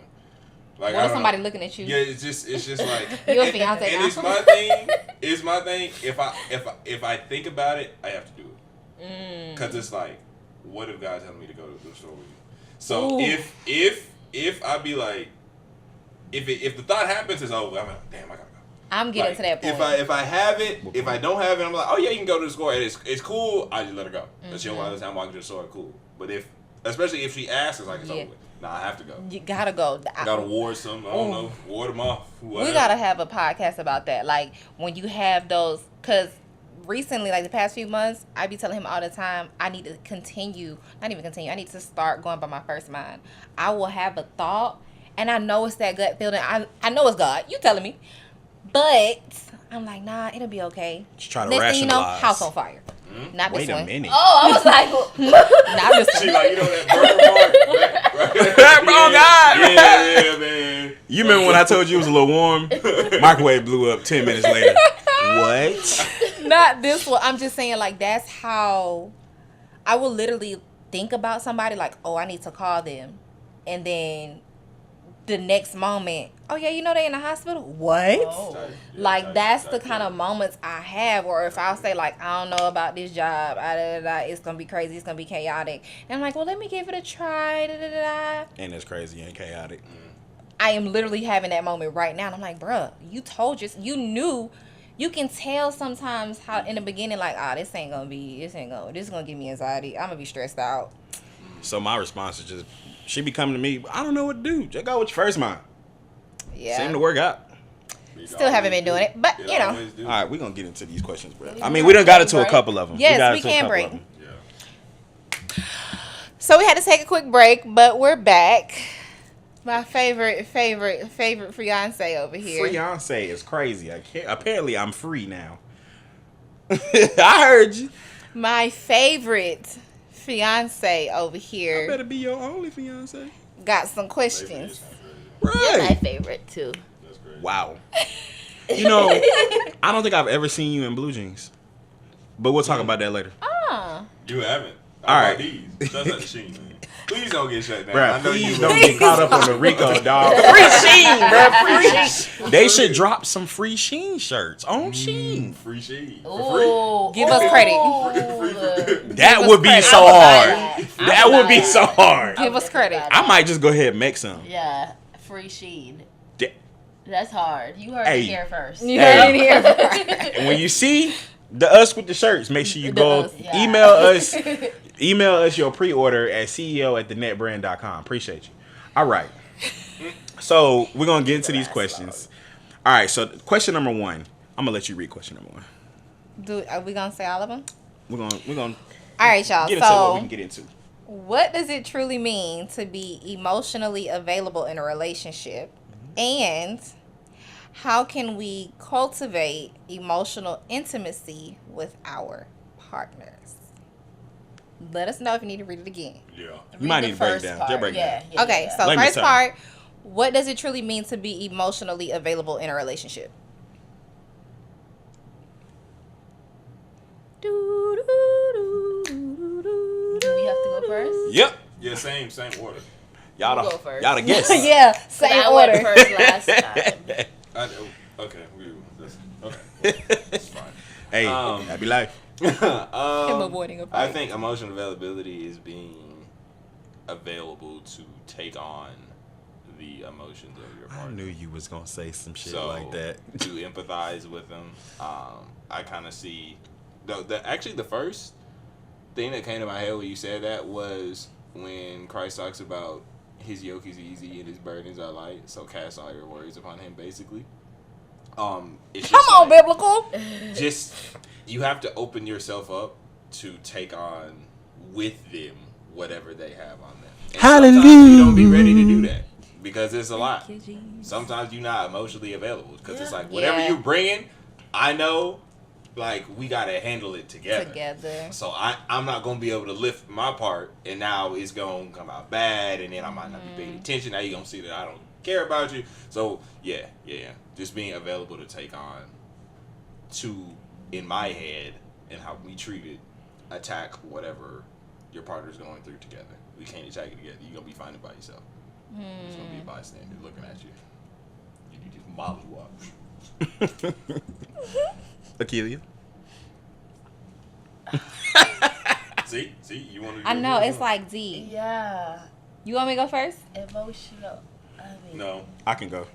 Like, what if somebody looking at you? Yeah, it's just like You're a fiance and now. it's my thing. If I think about it, I have to do it. Because it's like, what if God telling me to go to the store with you? So if I be like, if the thought happens, it's over. I'm like, damn, I gotta go. I'm getting to that point. If I have it, if I don't have it, I'm like, oh yeah, you can go to the store. And it's cool. I just let her go. But she don't want to I'm walking to the store. Cool. But especially if she asks, it's like it's over with. Nah, I have to go. You gotta go. I gotta ward some. I don't know. Ward them off. Whatever. We gotta have a podcast about that. Like, when you have those, because recently, like the past few months, I be telling him all the time, I need to I need to start going by my first mind. I will have a thought, and I know it's that gut feeling. I know it's God. You telling me. But I'm like, nah, it'll be okay. Just try to Next thing you know, rationalize. house on fire. Not this Wait a one. minute. Oh, I was like, Not this one. She like, you know that burger mark? Oh, God. Yeah, man. You remember when I told you it was a little warm? Microwave blew up 10 minutes later. What? Not this one. I'm just saying, like, that's how I will literally think about somebody, like, oh, I need to call them. And then the next moment, oh, yeah, you know they in the hospital? What? oh. Like, that's the kind of moments I have. Or if I'll say, like, I don't know about this job. It's going to be crazy. It's going to be chaotic. And I'm like, well, let me give it a try. And it's crazy and chaotic. I am literally having that moment right now. And I'm like, bruh, you knew. You can tell sometimes how in the beginning, like, this is going to give me anxiety. I'm going to be stressed out. So my response is just, she be coming to me, I don't know what to do. Just go with your first mind. Yeah. Seem to work out. Still haven't been doing it, but, you know. All right, we're going to get into these questions, bro. I mean, we done got into a couple of them. Yes, we can break. Yeah. So we had to take a quick break, but we're back. My favorite fiance over here. Fiance is crazy. Apparently, I'm free now. I heard you. My favorite fiance over here I better be your only fiance. got some questions. You're my Right. favorite too. That's great. Wow. You know, I don't think I've ever seen you in blue jeans. But we'll talk about that later. You haven't. All right. These. That's not Sheen, man. Please don't get shut down. Bruh, I know please you don't get caught up on the Rico, dog. Free Sheen, bruh. Free Sheen. They should drop some free Sheen shirts on Sheen. Free Sheen. Ooh, Give us credit. That would be so hard. That would be so hard. Give us credit. I might just go ahead and make some. Yeah, free Sheen. That's hard. You heard Hey. it here first. You heard it here. And when you see the us with the shirts, make sure you go us, yeah. email us your pre-order at ceo@thenetbrand.com. Appreciate you. All right. So we're gonna get into these questions. All right. So question number 1. I'm gonna let you read question number 1. Are we gonna say all of them? We're gonna All right, y'all. get into what we can get into. What does it truly mean to be emotionally available in a relationship? And how can we cultivate emotional intimacy with our partners? Let us know if you need to read it again. Yeah. You might need to break down. Just break down. Okay, so Let me first tell part, what does it truly mean to be emotionally available in a relationship? Do we have to go first? Yep. Yeah, same order. Y'all You the go first. y'all the guests. Yeah, 'Cause same I order. went first last time. Okay, that's fine. Hey, happy life. Him avoiding a I fight. think emotional availability is being available to take on the emotions of your I partner. knew you was gonna say some shit So, like that. to empathize with them, I kind of see the first thing that came to my head when you said that was when Christ talks about his yoke is easy and his burdens are light, so cast all your worries upon him. Basically, it's Come just on, like, biblical. just you have to open yourself up to take on with them whatever they have on them. And sometimes you don't be ready to do that because it's a lot. Sometimes you're not emotionally available because it's like whatever Yeah. you're bringing, I know, like we gotta handle it together. So I'm not gonna be able to lift my part, and now it's gonna come out bad, and then I might not be paying attention. Now you're gonna see that I don't care about you. So yeah, just being available to take on, in my head, and how we treat it, attack whatever your partner's going through together. We can't attack it together. You're gonna be fighting by yourself. There's gonna be a bystander looking at you. You need to molly watch. Akilia. See, you want to? I know, it's like D. Yeah. You want me to go first? Emotional. I mean, No. I can go.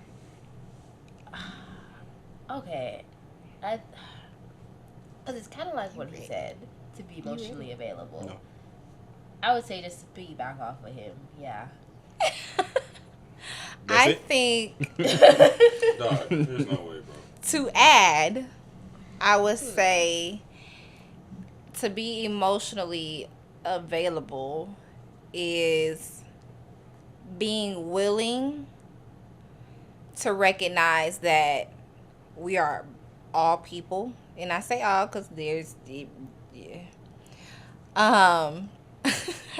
Okay. Because it's kind of like what he said, to be emotionally available. No. I would say just to piggyback off of him. Yeah. That's I it? think Dog, there's no way, bro. to add, I would say to be emotionally available is being willing to recognize that we are all people. And I say all because there's, I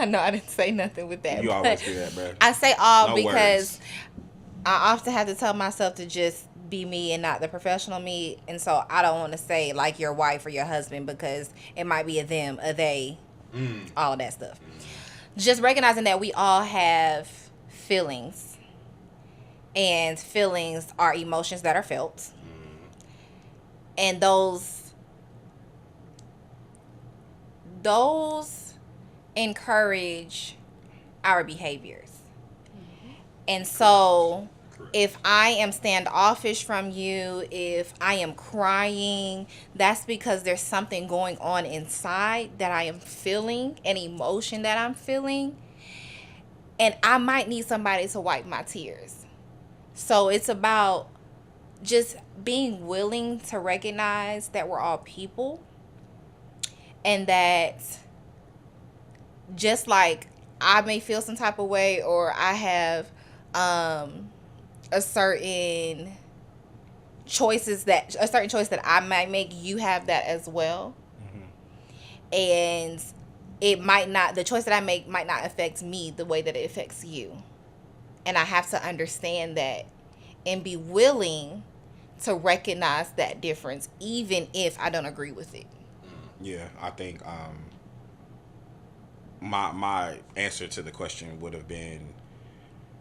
know I didn't say nothing with that. You but always do that, bro. I say all No because words. I often have to tell myself to just be me and not the professional me. And so I don't want to say like your wife or your husband because it might be a them, a they, all of that stuff. Just recognizing that we all have feelings. And feelings are emotions that are felt. And those encourage our behaviors. And so if I am standoffish from you, if I am crying, that's because there's something going on inside that I am feeling, an emotion that I'm feeling. And I might need somebody to wipe my tears. So it's about just being willing to recognize that we're all people. And that just like I may feel some type of way or I have a certain choice that I might make, you have that as well. And the choice that I make might not affect me the way that it affects you. And I have to understand that and be willing to recognize that difference even if I don't agree with it. Yeah, I think my answer to the question would have been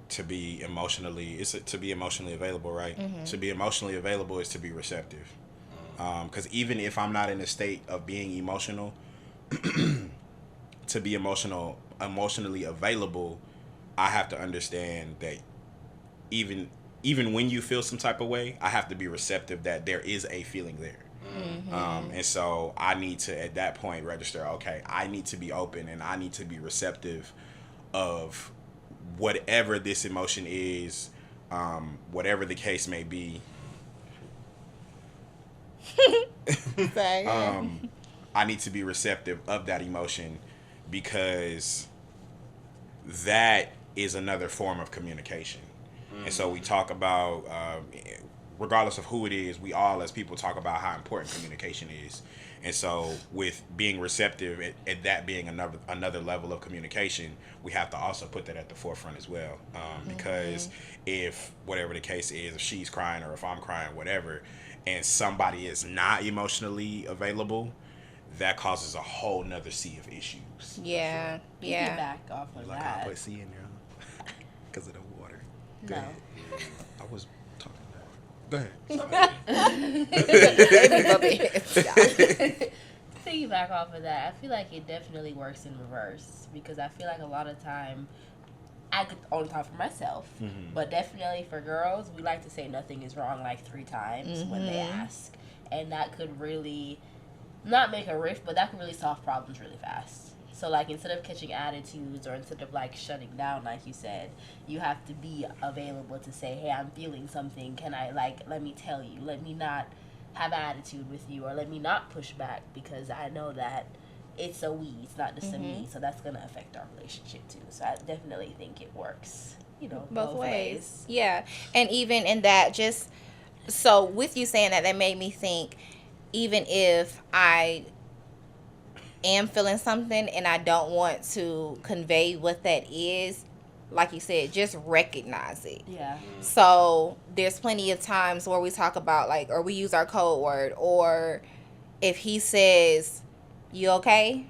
to be emotionally available, right? Mm-hmm. To be emotionally available is to be receptive. Because even if I'm not in a state of being emotional, to be emotionally available, I have to understand that even even when you feel some type of way, I have to be receptive that there is a feeling there. And so I need to, at that point, register, okay, I need to be open and I need to be receptive of whatever this emotion is, whatever the case may be. I need to be receptive of that emotion, because that is another form of communication. And so we talk about, regardless of who it is, we all as people talk about how important communication is. And so with being receptive at that being another level of communication, we have to also put that at the forefront as well. Because if whatever the case is, if she's crying or if I'm crying, whatever, and somebody is not emotionally available, that causes a whole nother sea of issues. Yeah, yeah. Back off of Like that. I put sea in there because of the water. Go No. ahead. I was talking about. Go ahead. Piggyback off of that, I feel like it definitely works in reverse, because I feel like a lot of time, I could only talk for myself, but definitely for girls, we like to say nothing is wrong like 3 times when they ask, and that could really not make a rift, but that could really solve problems really fast. So like, instead of catching attitudes or instead of like shutting down, like you said, you have to be available to say, hey, I'm feeling something. Can I, like, let me tell you, let me not have attitude with you, or let me not push back, because I know that it's a we, it's not just a me. So that's going to affect our relationship too. So I definitely think it works, you know, both ways. Yeah. And even in that, just so with you saying that, that made me think, even if I am feeling something and I don't want to convey what that is, like you said, just recognize it. Yeah. So there's plenty of times where we talk about, like, or we use our code word, or if he says, you okay?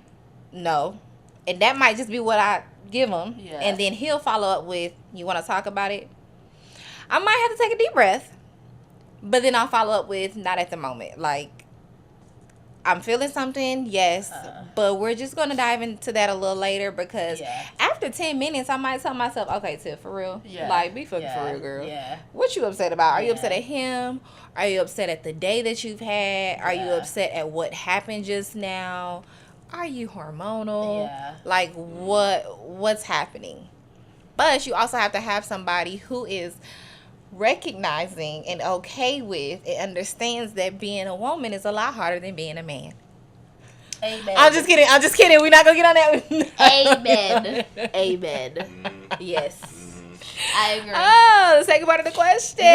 No. And that might just be what I give him. Yeah. And then he'll follow up with, you want to talk about it? I might have to take a deep breath, but then I'll follow up with, not at the moment. Like, I'm feeling something, yes, but we're just going to dive into that a little later, because after 10 minutes, I might tell myself, okay, Tiff, for real? Yeah. Like, be fucking for real, girl. Yeah. What you upset about? Are you upset at him? Are you upset at the day that you've had? Are you upset at what happened just now? Are you hormonal? Yeah. Like, what's happening? But you also have to have somebody who is recognizing and okay with and understands that being a woman is a lot harder than being a man. Amen. I'm just kidding. We're not gonna get on Amen. that. Amen. Yes. I agree. Oh, the second part of the question.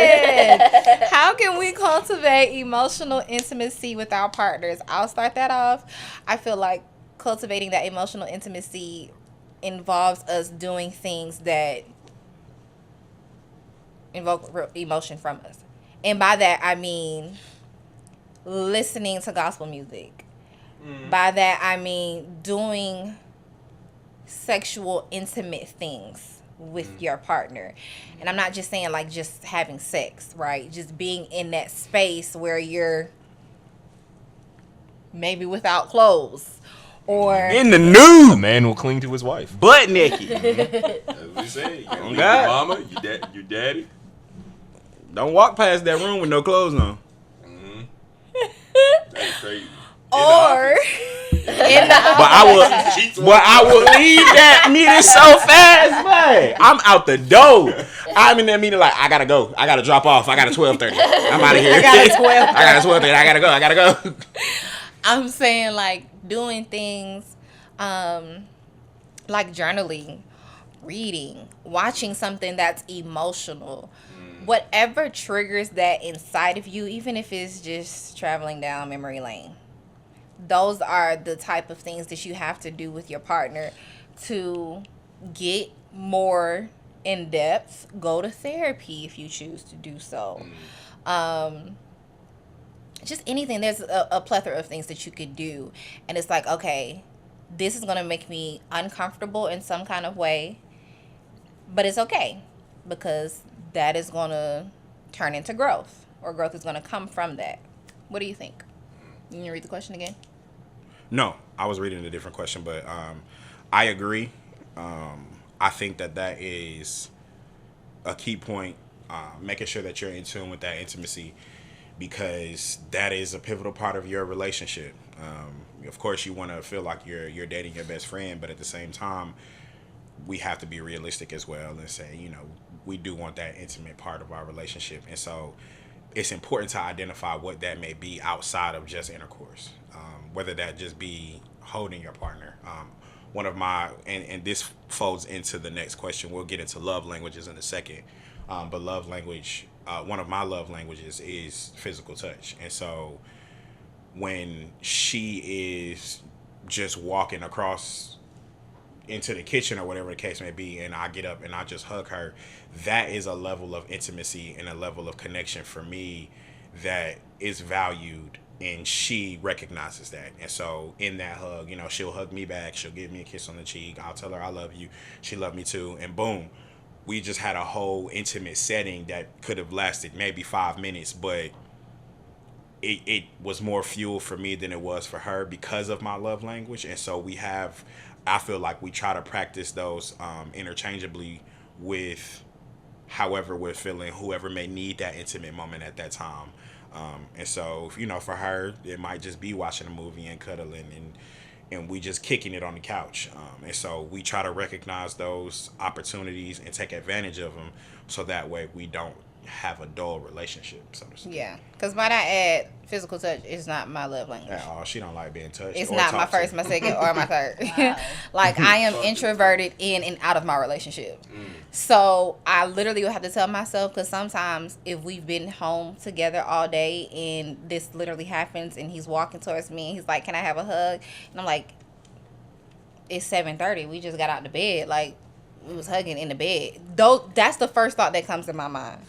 How can we cultivate emotional intimacy with our partners? I'll start that off. I feel like cultivating that emotional intimacy involves us doing things that invoke real emotion from us. And by that, I mean listening to gospel music. By that, I mean doing sexual, intimate things with your partner. And I'm not just saying like just having sex, right? Just being in that space where you're maybe without clothes, or In the nude, A man will cling to his wife. butt naked. As we say, you gotta leave your mama, your daddy. Don't walk past that room with no clothes on. That's crazy. or in the But I will leave that meeting so fast, man. I'm out the door. I'm in that meeting like, I gotta go. I gotta drop off. I got a 12:30. I'm out of here. I got a 12:30. I gotta go. I'm saying like doing things like journaling, reading, watching something that's emotional. Whatever triggers that inside of you, even if it's just traveling down memory lane. Those are the type of things that you have to do with your partner to get more in depth. Go to therapy if you choose to do so. Just anything. There's a plethora of things that you could do. And it's like, okay, this is going to make me uncomfortable in some kind of way. But it's okay, because that is going to turn into growth, or growth is going to come from that. What do you think? You can read the question again? No, I was reading a different question, but I agree. I think that is a key point making sure that you're in tune with that intimacy, because that is a pivotal part of your relationship. Of course, you want to feel like you're dating your best friend, but at the same time, we have to be realistic as well and say, you know, we do want that intimate part of our relationship. And so it's important to identify what that may be outside of just intercourse, whether that just be holding your partner. One of my, and this folds into the next question, we'll get into love languages in a second, but love language, one of my love languages is physical touch. And so when she is just walking across into the kitchen or whatever the case may be, and I get up and I just hug her, that is a level of intimacy and a level of connection for me that is valued, and she recognizes that. And so in that hug, you know, she'll hug me back, she'll give me a kiss on the cheek, I'll tell her I love you, she loved me too, and boom, we just had a whole intimate setting that could have lasted maybe 5 minutes, but it was more fuel for me than it was for her because of my love language. And so I feel like we try to practice those interchangeably with however we're feeling, whoever may need that intimate moment at that time. And so, you know, for her, it might just be watching a movie and cuddling and we just kicking it on the couch. And so we try to recognize those opportunities and take advantage of them, so that way we don't have a dull relationship, so to speak. Yeah, because might I add, physical touch is not my love language. At all. She don't like being touched. It's or not my talked to. first, my second, or my third. Wow. Like, I am introverted in and out of my relationship. So I literally will have to tell myself, because sometimes if we've been home together all day and this literally happens and he's walking towards me and he's like, can I have a hug? And I'm like, it's 7:30. We just got out of bed. Like, we was hugging in the bed. Though that's the first thought that comes to my mind.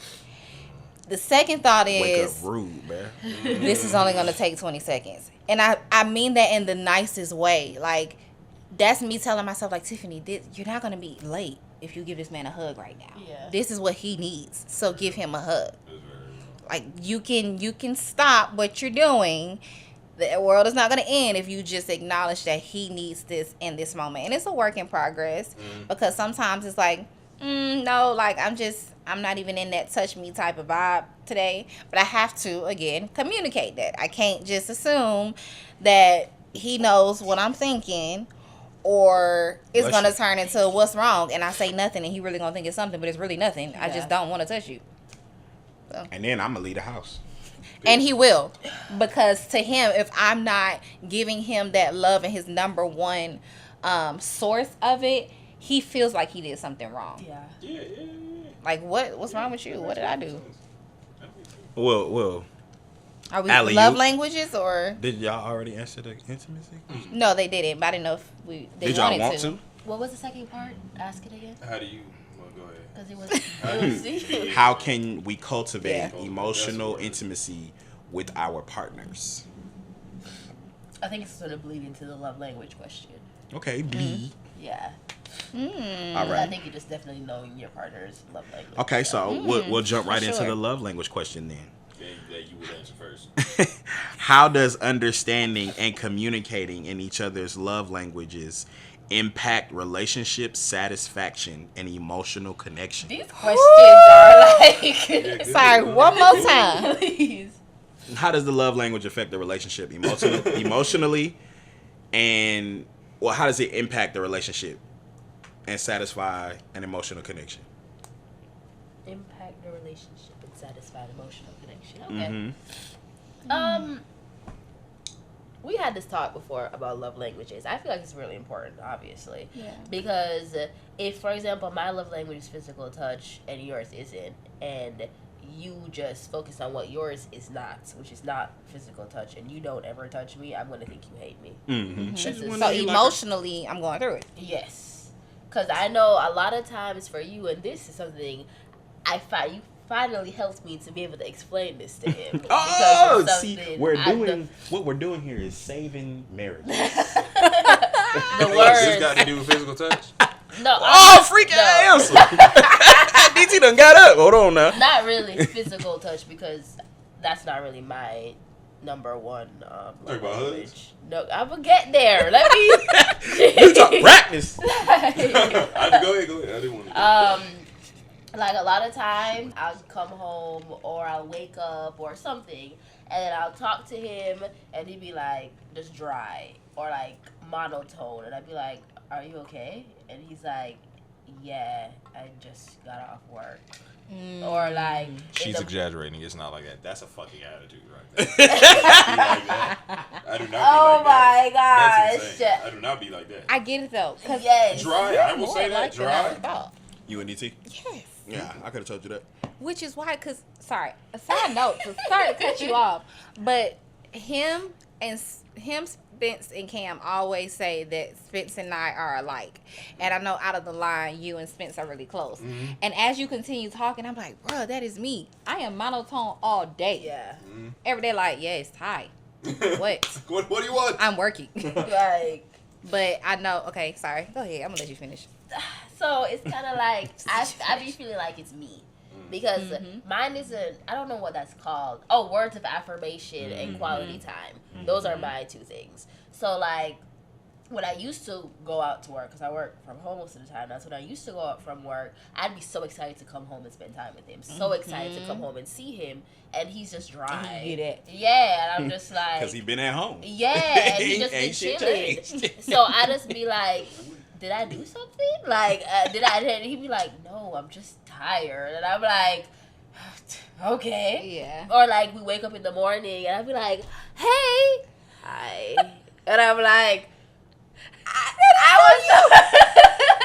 The second thought Wake is, up rude, man. this is only going to take 20 seconds. And I mean that in the nicest way. Like, that's me telling myself, like, Tiffany, you're not going to be late if you give this man a hug right now. Yeah. This is what he needs. So give him a hug. Like, you can stop what you're doing. The world is not going to end if you just acknowledge that he needs this in this moment. And it's a work in progress, because sometimes it's like, no, like, I'm not even in that touch me type of vibe today. But I have to, again, communicate that. I can't just assume that he knows what I'm thinking, or it's going to turn into what's wrong. And I say nothing and he really going to think it's something, but it's really nothing. I just don't want to touch you. So. And then I'm going to leave the house. And he will. Because to him, if I'm not giving him that love and his number one source of it, he feels like he did something wrong. Yeah. Like, what's wrong with you? What did I do? Well. Are we Allie, love languages, or? Did y'all already answer the intimacy? No, they didn't. But I didn't know if they did y'all wanted want to? What was the second part? Ask it again. How do you? Well, go ahead. Because it was. How can we cultivate Yeah. emotional intimacy with our partners? I think it's going to bleed into the love language question. Okay, B. Yeah. All I right. think you just definitely knowing your partner's love language. Okay, so we'll jump right into sure. the love language question then. That you would answer first. How does understanding and communicating in each other's love languages impact relationship satisfaction and emotional connection? These questions are like... Sorry, one more time. Please. How does the love language affect the relationship emotionally, and how does it impact the relationship and satisfy an emotional connection? Impact the relationship and satisfy the emotional connection. Okay. We had this talk before about love languages. I feel like it's really important, obviously. Yeah. Because if, for example, my love language is physical touch and yours isn't, and you just focus on what yours is not, which is not physical touch, and you don't ever touch me, I'm going to think you hate me. Mm-hmm. So emotionally, I'm going through it. Yes. Because I know a lot of times for you, and this is something you finally helped me to be able to explain this to him. Oh, Because see, it's what we're doing here is saving marriages. the What's this words. got to do with physical touch? No. Oh, freaking answer! DT done got up. Hold on now. Not really physical touch, because that's not really my number one love Talk about language. hugs? No, I'm gonna get there. Let me. You talk practice. Go ahead. I didn't want to. Like a lot of times, I'll come home or I'll wake up or something, and then I'll talk to him, and he'd be like, just dry or like monotone, and I'd be like, "Are you okay?" And he's like, "Yeah, I just got off work." Or like, she's exaggerating. It's not like that. That's a fucking attitude, right there. I do not be like that. Oh my That's gosh! insane. I do not be like that. I get it though. Yes. Dry. I will say that. Dry. You and ET? Yes. Yeah, I could have told you that. Which is why, cause sorry, a side note. Sorry to cut you off, but him, Spence and Cam always say that Spence and I are alike, and I know out of the line, you and Spence are really close. Mm-hmm. And as you continue talking, I'm like, bro, that is me. I am monotone all day. Yeah. Mm-hmm. Every day, like, yes, hi. What? What do you want? I'm working. Like. But I know. Okay, sorry. Go ahead. I'm gonna let you finish. So it's kind of like I be feeling like it's me. Because mine isn't, I don't know what that's called. Oh, words of affirmation and quality time. Those are my two things. So, like, when I used to go out to work, because I work from home most of the time, that's when I used to go out from work, I'd be so excited to come home and spend time with him. So excited to come home and see him, and he's just dry. You get it. Yeah, and I'm just like... Because he been at home. Yeah, and he just been Ain't shit chilling. changed. So I just be like... Did I do something? Like, and he'd be like, no, I'm just tired. And I'm like, okay. Yeah. Or like, we wake up in the morning and I'd be like, hey. Hi. And I'm like, I was so...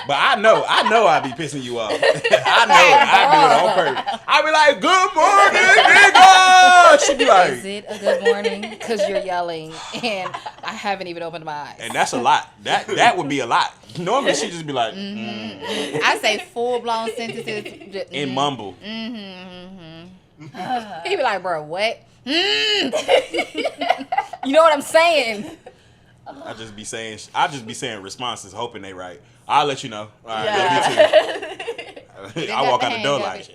But I know I be pissing you off. I do it on purpose. I be like, good morning, nigga. She be like, is it a good morning? Because you're yelling and I haven't even opened my eyes. and that's a lot. That would be a lot. Normally she just be like, I say full blown sentences and mumble. He be like, bro, what? You know what I'm saying? I just be saying responses, hoping they right. I'll let you know. All right, Yeah. love you too. I walk out the door like,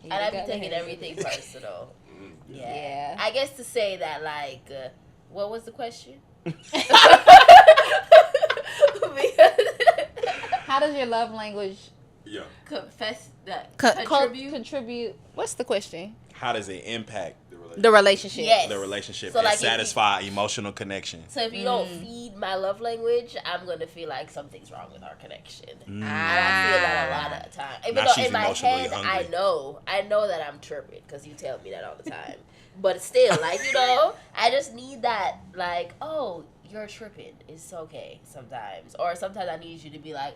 And I be taking everything personal. Yeah. I guess to say that, like, what was the question? How does your love language Yeah. Confess that. contribute? What's the question? how does it impact The relationship. Yes. the relationship So, and like, if you- satisfy emotional connection? So if you don't feed my love language, I'm gonna feel like something's wrong with our connection. And Ah. I feel that a lot of the time. Even Now though she's in my emotionally head, hungry. I know that I'm tripping because you tell me that all the time. But still, like, you know, I just need that, like, oh, you're tripping. It's okay sometimes. Or sometimes I need you to be like,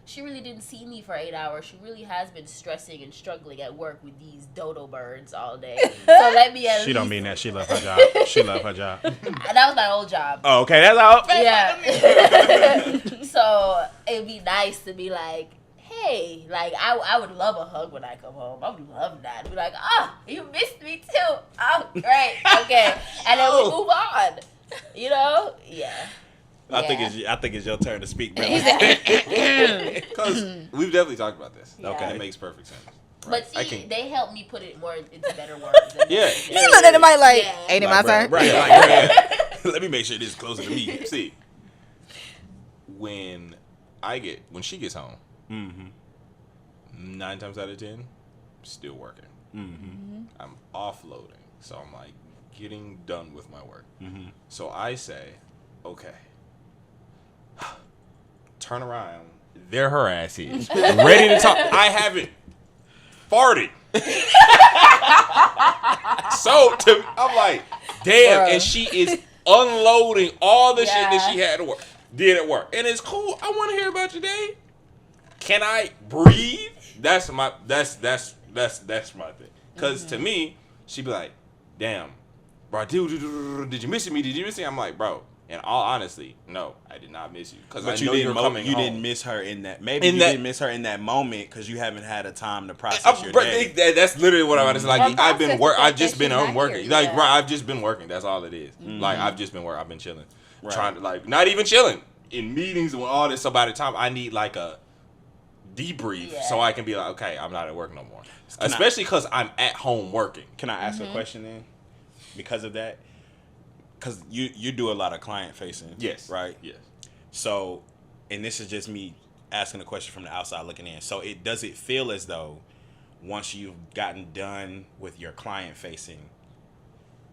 she really didn't see me for 8 hours. She really has been stressing and struggling at work with these dodo birds all day. So let me at She don't least- mean that. She love her job. She love her job. That was my old job. Oh, okay, that's all. Yeah. So it'd be nice to be like, hey, like I would love a hug when I come home. I would love that. Be like, you missed me too. Oh, great. Okay. And then we move on. You know? Yeah. I think it's your turn to speak, brother. Because we've definitely talked about this. Yeah. Okay. It makes perfect sense. But I see, can- they help me put it more into better words. Than Yeah. He looked at the mic like, Yeah. ain't it my turn? Right, like, let me make sure this is closer to me. See, when she gets home, 9 times out of 10, still working. I'm offloading, so I'm like getting done with my work. So I say, okay, turn around. There her ass is, ready to talk. I haven't farted. So I'm like, damn, Bruh. and she is unloading all the shit that she had to work, did at work, and it's cool. I want to hear about your day. Can I breathe? That's my my thing. Cause to me, she'd be like, damn, bro, did you miss me? Did you miss me? I'm like, bro. In all honesty, no, I did not miss you. Because I know you're coming home. didn't miss her in that. Maybe you didn't miss her in that moment because you haven't had a time to process your Bro, day. that's literally what I'm about to say. Like, Or I've been process the I've fact just that been she's not working. here. Like, Yeah. right, I've just been working. That's all it is. Like, I've just been working. I've been chilling, Right. trying to like not even chilling in meetings and all this. So by the time I need like a debrief, so I can be like, okay, I'm not at work no more. Especially because I'm at home working. Can I ask a question then? Because of that, because you do a lot of client facing. Yes. Right. Yes. So, and this is just me asking a question from the outside looking in. So does it feel as though once you've gotten done with your client facing,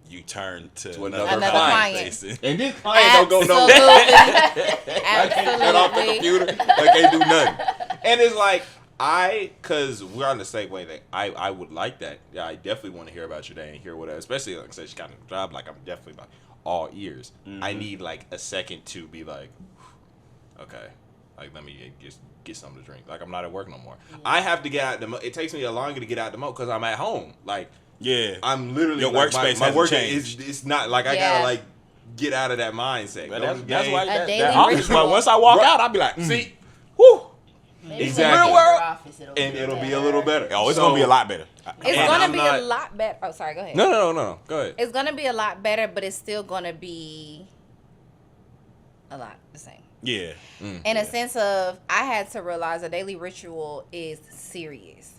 you turn to another client facing? And this client don't go nowhere. Absolutely. Shut off the computer. They can't do nothing. And it's like, because we're on the same wavelength, I would like that. Yeah, I definitely want to hear about your day and hear whatever. Especially, like I said, she got a job. Like, I'm definitely like all ears. Mm-hmm. I need like a second to be like, okay, like let me just get something to drink. Like, I'm not at work no more. Yeah. I have to get out it takes me a longer to get out the mode because I'm at home. Like, yeah, I'm literally your workspace. My work changed. It's not like I gotta like get out of that mindset. That's why that office. But once I walk out, I'll be like, see, whoo. Exactly. Real world. It'll be a little better. Oh, it's gonna be a lot better. It's gonna be a lot better. Oh, sorry. Go ahead. No. Go ahead. It's gonna be a lot better, but it's still gonna be a lot the same. Yeah. In a sense of, I had to realize a daily ritual is serious.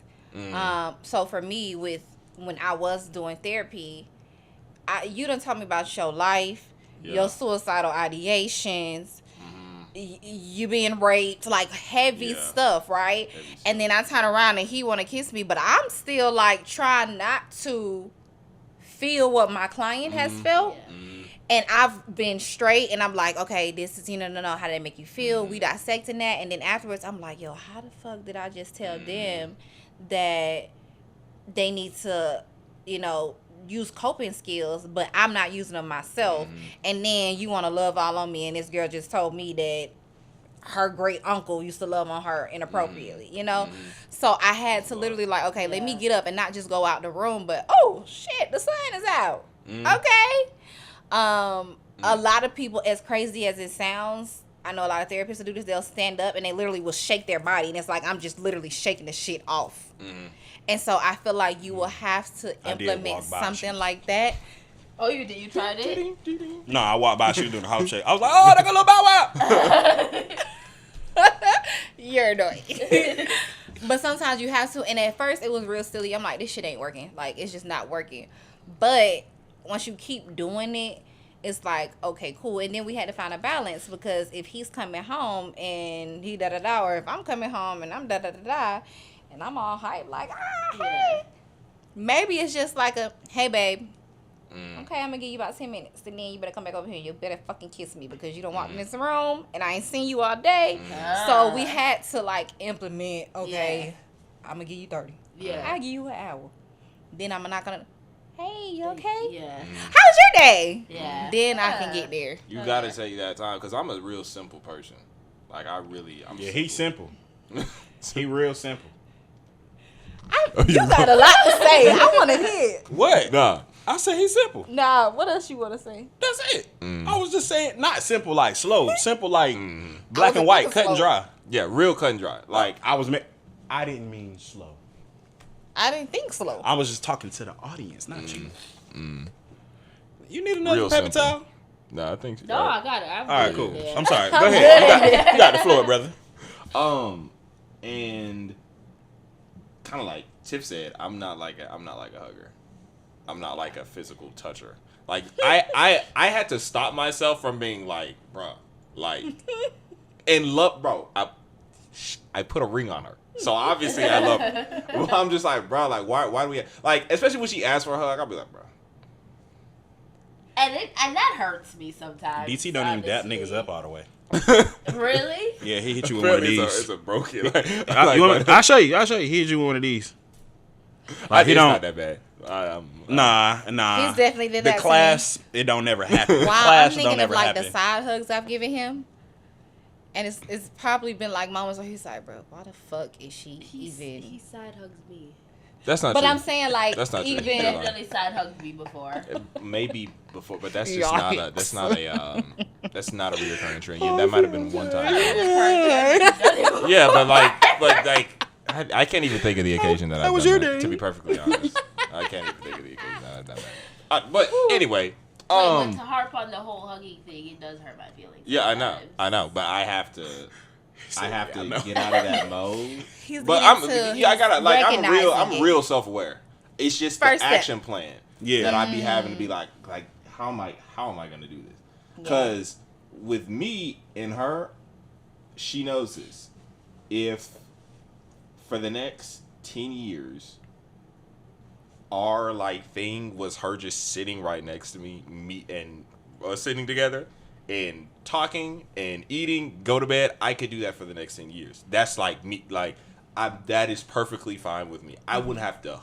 So for me, when I was doing therapy, you done told me about your life, your suicidal ideations. You being raped, like heavy stuff, right? And then I turn around and he want to kiss me, but I'm still like trying not to feel what my client has felt. And I've been straight, and I'm like, okay, this is, no, how did that make you feel? We dissecting that, and then afterwards, I'm like, yo, how the fuck did I just tell them that they need to, use coping skills, but I'm not using them myself? And then you want to love all on me, and this girl just told me that her great uncle used to love on her inappropriately, So I had to literally like, okay, let me get up and not just go out the room, but oh shit, the sun is out. Okay. A lot of people, as crazy as it sounds, I know a lot of therapists who do this, they'll stand up and they literally will shake their body, and it's like, I'm just literally shaking the shit off. And so I feel like you will have to implement something like that. Oh, you did? You tried it? No, I walked by, she was doing the hop shake. I was like, oh, that's a little bow wow. You're annoying. But sometimes you have to, and at first it was real silly. I'm like, this shit ain't working. Like, it's just not working. But once you keep doing it, it's like, okay, cool. And then we had to find a balance, because if he's coming home and he da-da-da, or if I'm coming home and I'm da-da-da-da, and I'm all hyped, like, hey. Maybe it's just like a, hey, babe. Okay, I'm going to give you about 10 minutes. And then you better come back over here. You better fucking kiss me, because you don't walk in this room, and I ain't seen you all day. So we had to, like, implement, okay, I'm going to give you 30. I'll give you an hour. Then I'm not going to, hey, you okay? Yeah. How's your day? Yeah. Then I can get there. You got to take that time, because I'm a real simple person. Like, I'm yeah, he's simple. He real simple. You got a lot to say. I want to hear. What? Nah. I said he's simple. Nah, what else you want to say? That's it. I was just saying, not simple like slow. Simple like black and white, cut and dry. Yeah, real cut and dry. Like, I didn't mean slow. I didn't think slow. I was just talking to the audience, not you. You need another Real paper simple. tall? No, I think. No, I got it. All right, cool. I'm sorry. Go ahead. You got the floor, brother. And kind of like Tiff said, I'm not like a hugger. I'm not like a physical toucher. Like, I had to stop myself from being like, bro, like, and love, bro. I put a ring on her, so obviously I love her. Well, I'm just like, bro, like, why do we like, especially when she asks for a hug, I'll be like, bro. And that hurts me sometimes. DT don't even dap niggas up all the way. Really? Yeah, he hit you with one of these. It's a broken. I'll show you. He hit you with one of these. Like, It's not that bad. Nah. He's definitely did that. The class, it don't never happen. Wow, Class I'm thinking don't of ever like happen. the side hugs I've given him, and it's probably been like moments where he's like, bro, why the fuck is she even? He side hugs me. That's not But true. I'm saying, like, That's not true. even He definitely side hugged me before. Maybe before, but that's just Yikes. not a. That's not a reoccurring trend. Yeah, that might have been one time. Yeah, but like, I can't even think of the occasion that I've was done your that. day. To be perfectly honest, I can't even think of the occasion that I've done that. But anyway, But to harp on the whole hugging thing, it does hurt my feelings. yeah, sometimes. I know, but I have to get out of that mode. he's But I gotta like, I'm real self-aware. It's just First the step. action plan Yeah. that I be having to be like, how am I gonna do this? Because with me and her, she knows this. if for the next 10 years, our like thing was her just sitting right next to me and sitting together and talking and eating, go to bed, I could do that for the next 10 years. That's like me, like that is perfectly fine with me. I wouldn't have to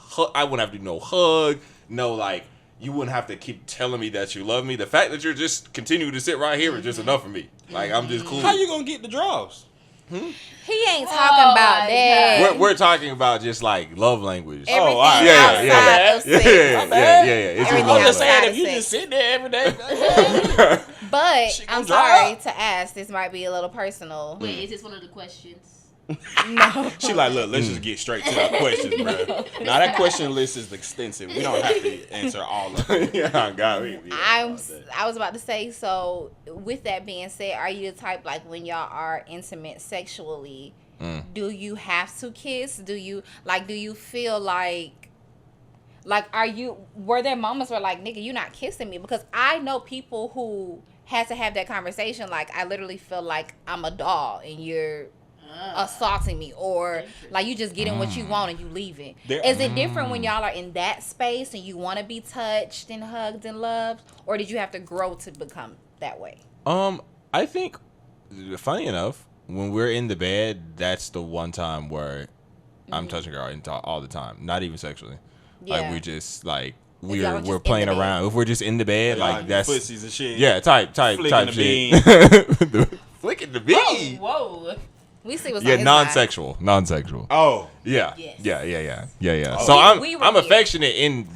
do no hug, no like, you wouldn't have to keep telling me that you love me. The fact that you're just continuing to sit right here is just enough for me. Like, I'm just cool. How you gonna get the draws? He ain't talking about that. We're talking about just like love language. Everything all right. outside of sex. Yeah. It's Everything I'm just outside saying, of if you sex. just sit there every day. But I'm sorry to ask. This might be a little personal. Wait, is this one of the questions? No. She like, look, let's just get straight to the questions, bro. Now that question list is extensive. We don't have to answer all of them. Yeah, God, I was about to say, so with that being said, are you the type like when y'all are intimate sexually, do you have to kiss? Do you feel like were there moments where like, nigga, you not kissing me? Because I know people who had to have that conversation, like, I literally feel like I'm a doll and you're assaulting me, or like you just getting what you want and you leaving. Is it different when y'all are in that space and you want to be touched and hugged and loved, or did you have to grow to become that way? I think, funny enough, when we're in the bed, that's the one time where I'm touching her all the time, not even sexually. Yeah. Like we just like y'all we're just playing in the around. If we're just in the bed, like that's pussies and shit. yeah, type Flicking type the shit. Flicking the bean. Whoa. We see what's Yeah, on his non-sexual. Oh. Yeah. Yes. Yeah. Oh. So I'm we were I'm here. affectionate in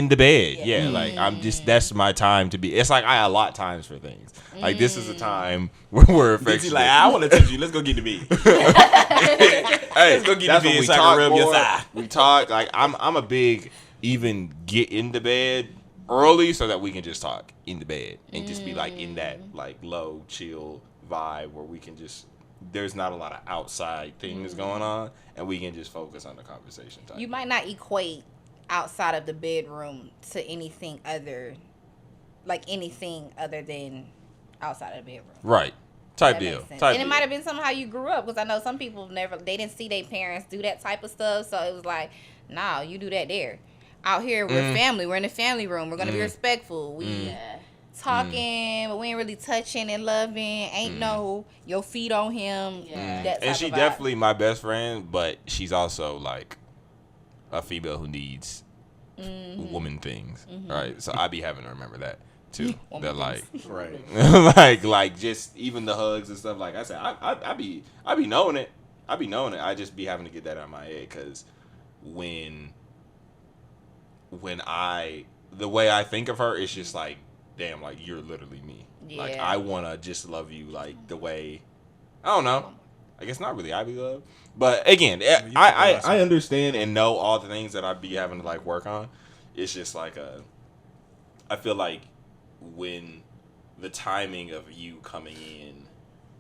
the bed. Yeah. Yeah, like I'm just that's my time to be. It's like I allot times for things. Like this is a time where we're affectionate. She's like, I want to touch you. Let's go get the beat. Hey, Let's go get that's the when beat we so I can talk rub your more. thigh. We talk like I'm a big even get into bed early so that we can just talk in the bed and just be like in that like low chill vibe where we can just there's not a lot of outside things going on and we can just focus on the conversation type. You might not equate outside of the bedroom to anything other than outside of the bedroom. Right. Type That deal. makes sense. Type And it deal. might have been somehow you grew up, because I know some people they didn't see their parents do that type of stuff, so it was like, nah, you do that there. Out here, we're family. We're in the family room. We're gonna be respectful. We talking, but we ain't really touching and loving. Ain't no your feet on him. Yeah. That type And she of vibe. definitely my best friend, but she's also like a female who needs woman things, right? So I be having to remember that too. That like, Right. like just even the hugs and stuff. Like I said, I be knowing it. I be knowing it. I just be having to get that out of my head because when the way I think of her, it's just like, damn, like you're literally me. Like Yeah. I wanna just love you like the way I don't know. I guess not really I be loved. But again, I understand and know all the things that I'd be having to like work on. It's just like I feel like when the timing of you coming in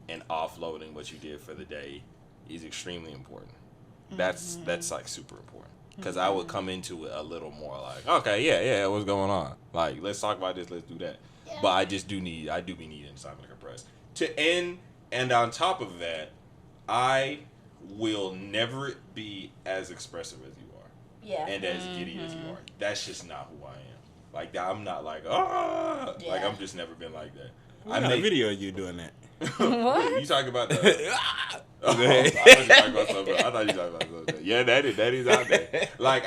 and offloading what you did for the day is extremely important. That's like super important. Because I would come into it a little more like, okay, yeah, what's going on? Like, let's talk about this, let's do that. Yeah. But I do be needing time to compress. To end, and on top of that, I will never be as expressive as you are. Yeah. And as giddy as you are. That's just not who I am. Like, I'm not like, like, I'm just never been like that. I made a video of you doing that. What? You talking about that? I thought you talking about something. Yeah, that is out there. Like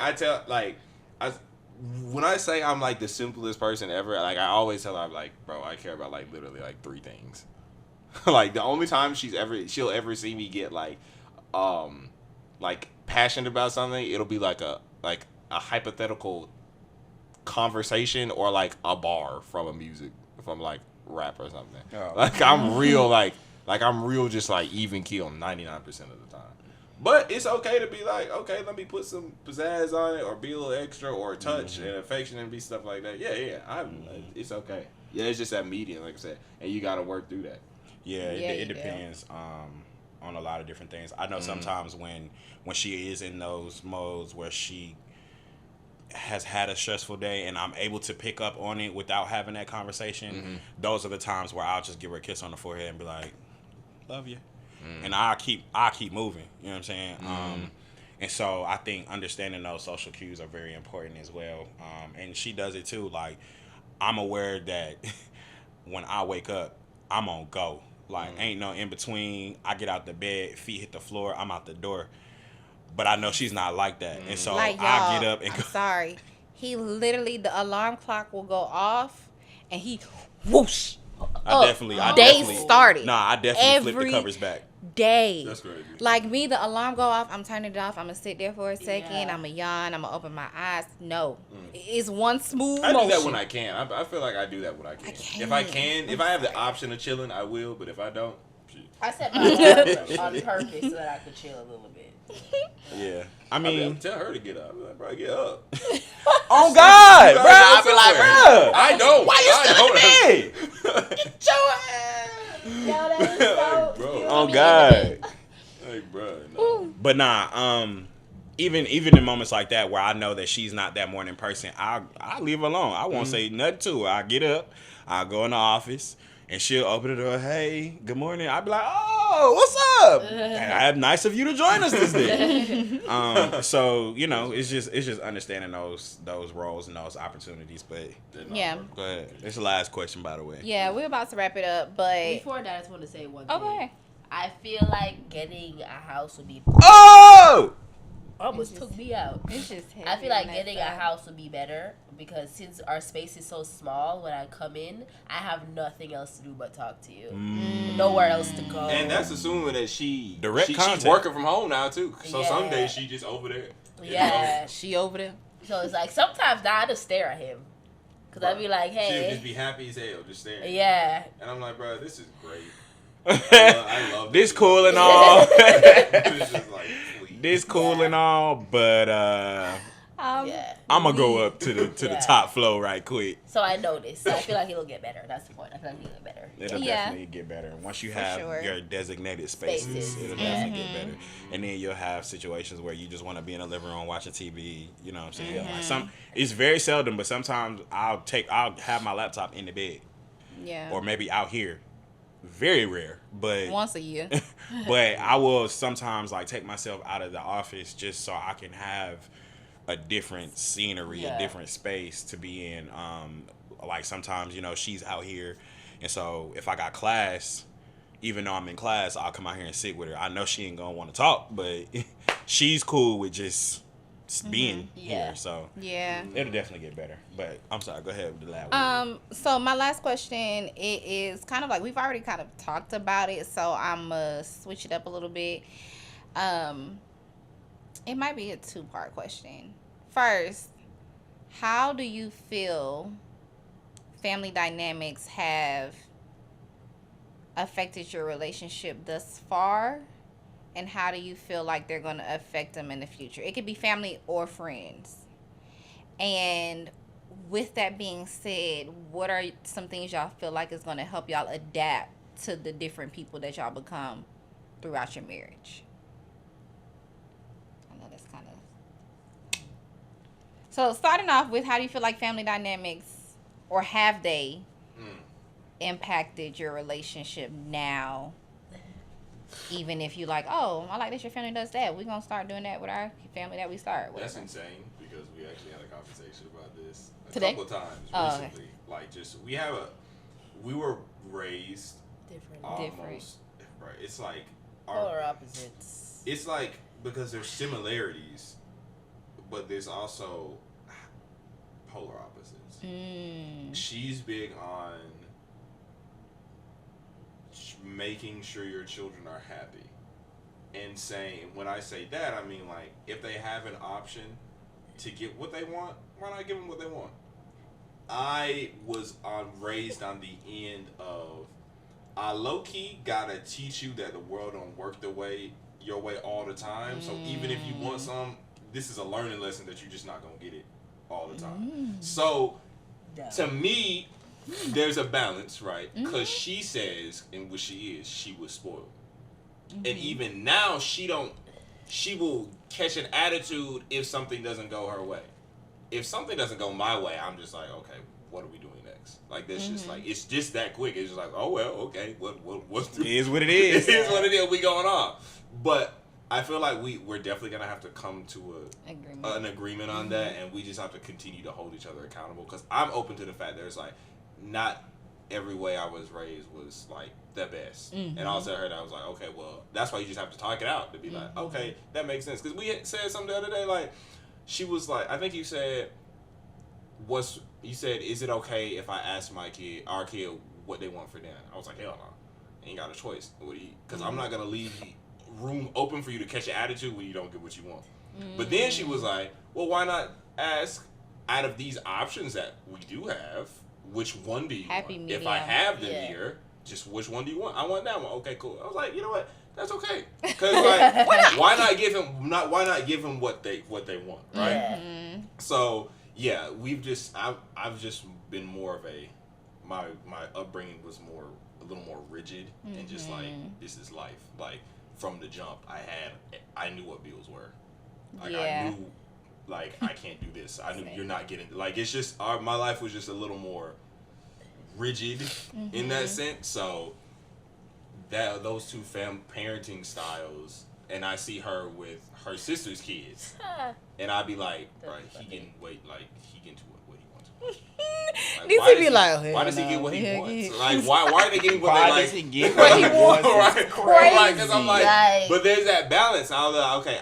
when I say I'm like the simplest person ever, like I always tell her, I'm like, bro, I care about like literally like 3 things. Like the only time she'll ever see me get like passionate about something, it'll be like a hypothetical conversation or like a bar from like rap or something. Oh. Like I'm real I'm real just like even keel 99% of the time. But it's okay to be like, okay, let me put some pizzazz on it or be a little extra or touch and affection and be stuff like that. Yeah. It's okay. Yeah, it's just that medium, like I said, and you got to work through that. Yeah, it depends on a lot of different things. I know sometimes when she is in those modes where she has had a stressful day and I'm able to pick up on it without having that conversation, those are the times where I'll just give her a kiss on the forehead and be like, love you. and I keep moving. You know what I'm saying? And so I think understanding those social cues are very important as well. And she does it too. Like, I'm aware that when I wake up, I'm on go. Like, ain't no in between. I get out the bed, feet hit the floor, I'm out the door. But I know she's not like that. And so like, I get up and I'm sorry. He literally, the alarm clock will go off, and he whoosh. I definitely started. Nah, I definitely flip the covers back. Day. That's crazy. Like me, the alarm go off, I'm turning it off. I'm gonna sit there for a second. Yeah. I'm gonna yawn. I'm gonna open my eyes. No, it's one smooth I motion. do that when I can. I feel like I do that when I can. If I have the option of chilling, I will. But if I don't, shit. I set my alarm on purpose so that I could chill a little bit. Yeah. I mean, tell her to get up. I'm like, bro, get up. Oh God, bro! I'll be like, bro, I don't. why you still in bed? Get your ass. Yo, that is so. Bro. Oh God. Hey, bro. No. But nah, even in moments like that where I know that she's not that morning person, I leave her alone. I won't say nothing to her. I get up, I go in the office, and she'll open the door. Hey, good morning. I'll be like, oh, what's up? And nice of you to join us this day. So you know, it's just understanding those roles and those opportunities. But Yeah. go ahead. It's the last question, by the way. Yeah, we're about to wrap it up, but Before that, I just want to say one thing. okay. I feel like getting a house would be. Oh. Almost took me out. It's just I feel like getting a house would be better because since our space is so small, when I come in, I have nothing else to do but talk to you. Nowhere else to go. And that's assuming that she's contact. working from home now too. So some Yeah. days she just over there. Yeah. She over there. So it's like sometimes now I just stare at him. Because I'd be like, She would hey. just be happy as hell, just staring. Yeah. And I'm like, bro, this is great. I love This cool and all. It's just like, please. This cool and all, but Yeah. I'm gonna go up to the top floor right quick. So I noticed. So I feel like it'll get better. That's the point. I feel like it'll get better. It'll Yeah. definitely get better. Once you have sure. your designated spaces, Spaces. it'll definitely get better. And then you'll have situations where you just want to be in the living room watching TV. You know what I'm saying? Like it's very seldom, but sometimes I'll have my laptop in the bed Yeah. or maybe out here. Very rare, but Once a year. but I will sometimes like take myself out of the office just so I can have a different scenery, a different space to be in. Like sometimes, you know, she's out here, and so if I got class, even though I'm in class, I'll come out here and sit with her. I know she ain't gonna want to talk, but she's cool with just being here. So Yeah. it'll definitely get better. But I'm sorry, go ahead with the last one. So my last question, it is kind of like we've already kind of talked about it, so I'm gonna switch it up a little bit. It might be a 2-part question. First, how do you feel family dynamics have affected your relationship thus far? And how do you feel like they're going to affect them in the future? It could be family or friends. And with that being said, what are some things y'all feel like is going to help y'all adapt to the different people that y'all become throughout your marriage? I know that's kind of... So starting off with, how do you feel like family dynamics, or have they impacted your relationship now? Even if you like, oh, I like that your family does that, we're going to start doing that with our family that we start with. That's insane because we actually had a conversation about this a Today? couple of times Oh, recently. Like, just we were raised Different. almost right. It's like Polar opposites. It's like because there's similarities, but there's also polar opposites. She's big on making sure your children are happy, and saying, when I say that, I mean, like, if they have an option to get what they want, why not give them what they want? I was raised on the end of, I low-key gotta teach you that the world don't work your way all the time. So even if you want some, this is a learning lesson that you're just not gonna get it all the time. So to me, there's a balance, right? Because she says, and what she was spoiled. And even now, she will catch an attitude if something doesn't go her way. If something doesn't go my way, I'm just like, okay, what are we doing next? Like that's just like it's just that quick. It's just like, oh well, okay, what's the, It is what it is. It is what it is. We going on, but I feel like we're definitely gonna have to come to an agreement on that, and we just have to continue to hold each other accountable. Because I'm open to the fact that it's like not every way I was raised was like the best, and I also heard I was like, okay, well that's why you just have to talk it out to be like, okay, that makes sense. Because we had said something the other day, like she was like, I think you said, is it okay if I ask our kid what they want for dinner? I was like, hell no, ain't got a choice. Because I'm not gonna leave room open for you to catch an attitude when you don't get what you want. But then she was like, well, why not ask, out of these options that we do have, which one do you want? Medium. If I have them here, just which one do you want? I want that one. Okay, cool. I was like, you know what? That's okay. Because like, why not give him what they want, right? So yeah, I've just been more of my upbringing was a little more rigid and just like, this is life. Like from the jump, I knew what bills were. Like I knew, like I can't do this. I knew you're not getting, like it's just my life was just a little more rigid in that sense. So that those two parenting styles, and I see her with her sister's kids, and I'd be like, right, he getting to what he wants. Like, why does he get what he wants? Like, why are they getting what they like? Does he get what he wants? Right? Because I'm like, but there's that balance. I was like, okay,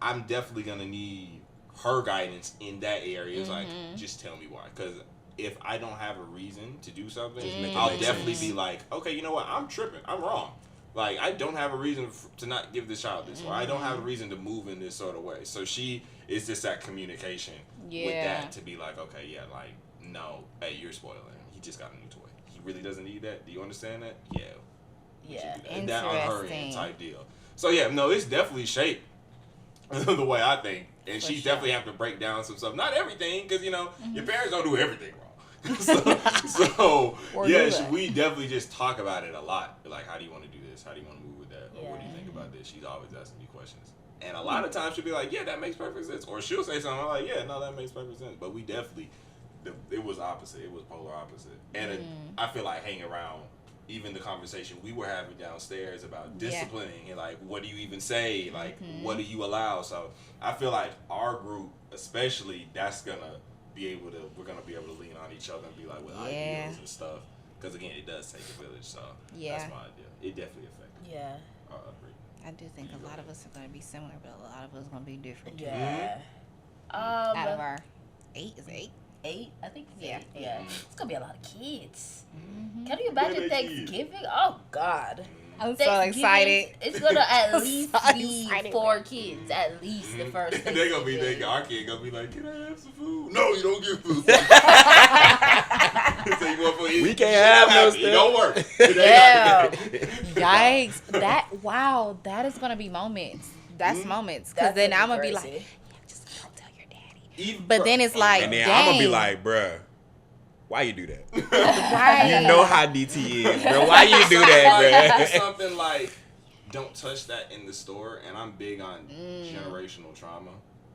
I'm definitely gonna need her guidance in that area. It's like, just tell me why. Because if I don't have a reason to do something, I'll definitely be like, okay, you know what? I'm tripping. I'm wrong. Like, I don't have a reason to not give this child this, or I don't have a reason to move in this sort of way. So she is just that communication with that to be like, okay, yeah, like, no, hey, you're spoiling him. He just got a new toy. He really doesn't need that. Do you understand that? Yeah. Interesting. That on her end type deal. So yeah, no, it's definitely shaped the way I think, and she definitely have to break down some stuff. Not everything, because you know your parents don't do everything wrong. so yeah, we definitely just talk about it a lot. Like, how do you want to do this? How do you want to move with that? Or what do you think about this? She's always asking me questions, and a lot of times she'll be like, "Yeah, that makes perfect sense," or she'll say something I'm like, "Yeah, no, that makes perfect sense." But we definitely, it was opposite. It was polar opposite, and I feel like hanging around. Even the conversation we were having downstairs about disciplining and like, what do you even say? Like, what do you allow? So I feel like our group, especially, we're gonna be able to lean on each other and be like with ideals and stuff. Because again, it does take a village. So that's my idea. It definitely affected. Yeah. I do think a lot of us are gonna be similar, but a lot of us are gonna be different. Yeah. Out of our 8, is it 8? 8, I think. Yeah. It's gonna be a lot of kids. Can you imagine Thanksgiving? Oh God. I'm so excited. It's gonna at least be 4 kids. At least the first. They're gonna be thinking our kid gonna be like, "Can I have some food?" No, you don't get food. So you want food? We can't have no stuff. It don't work. Yeah. Yikes. That is gonna be moments. That's moments. Because then I'm gonna be like, just don't tell your daddy. But then it's like, and then dang. I'm gonna be like, bruh, why you do that? Right. You know how DT is, bro. Why you do that, Like, bro? something like, don't touch that in the store. And I'm big on generational trauma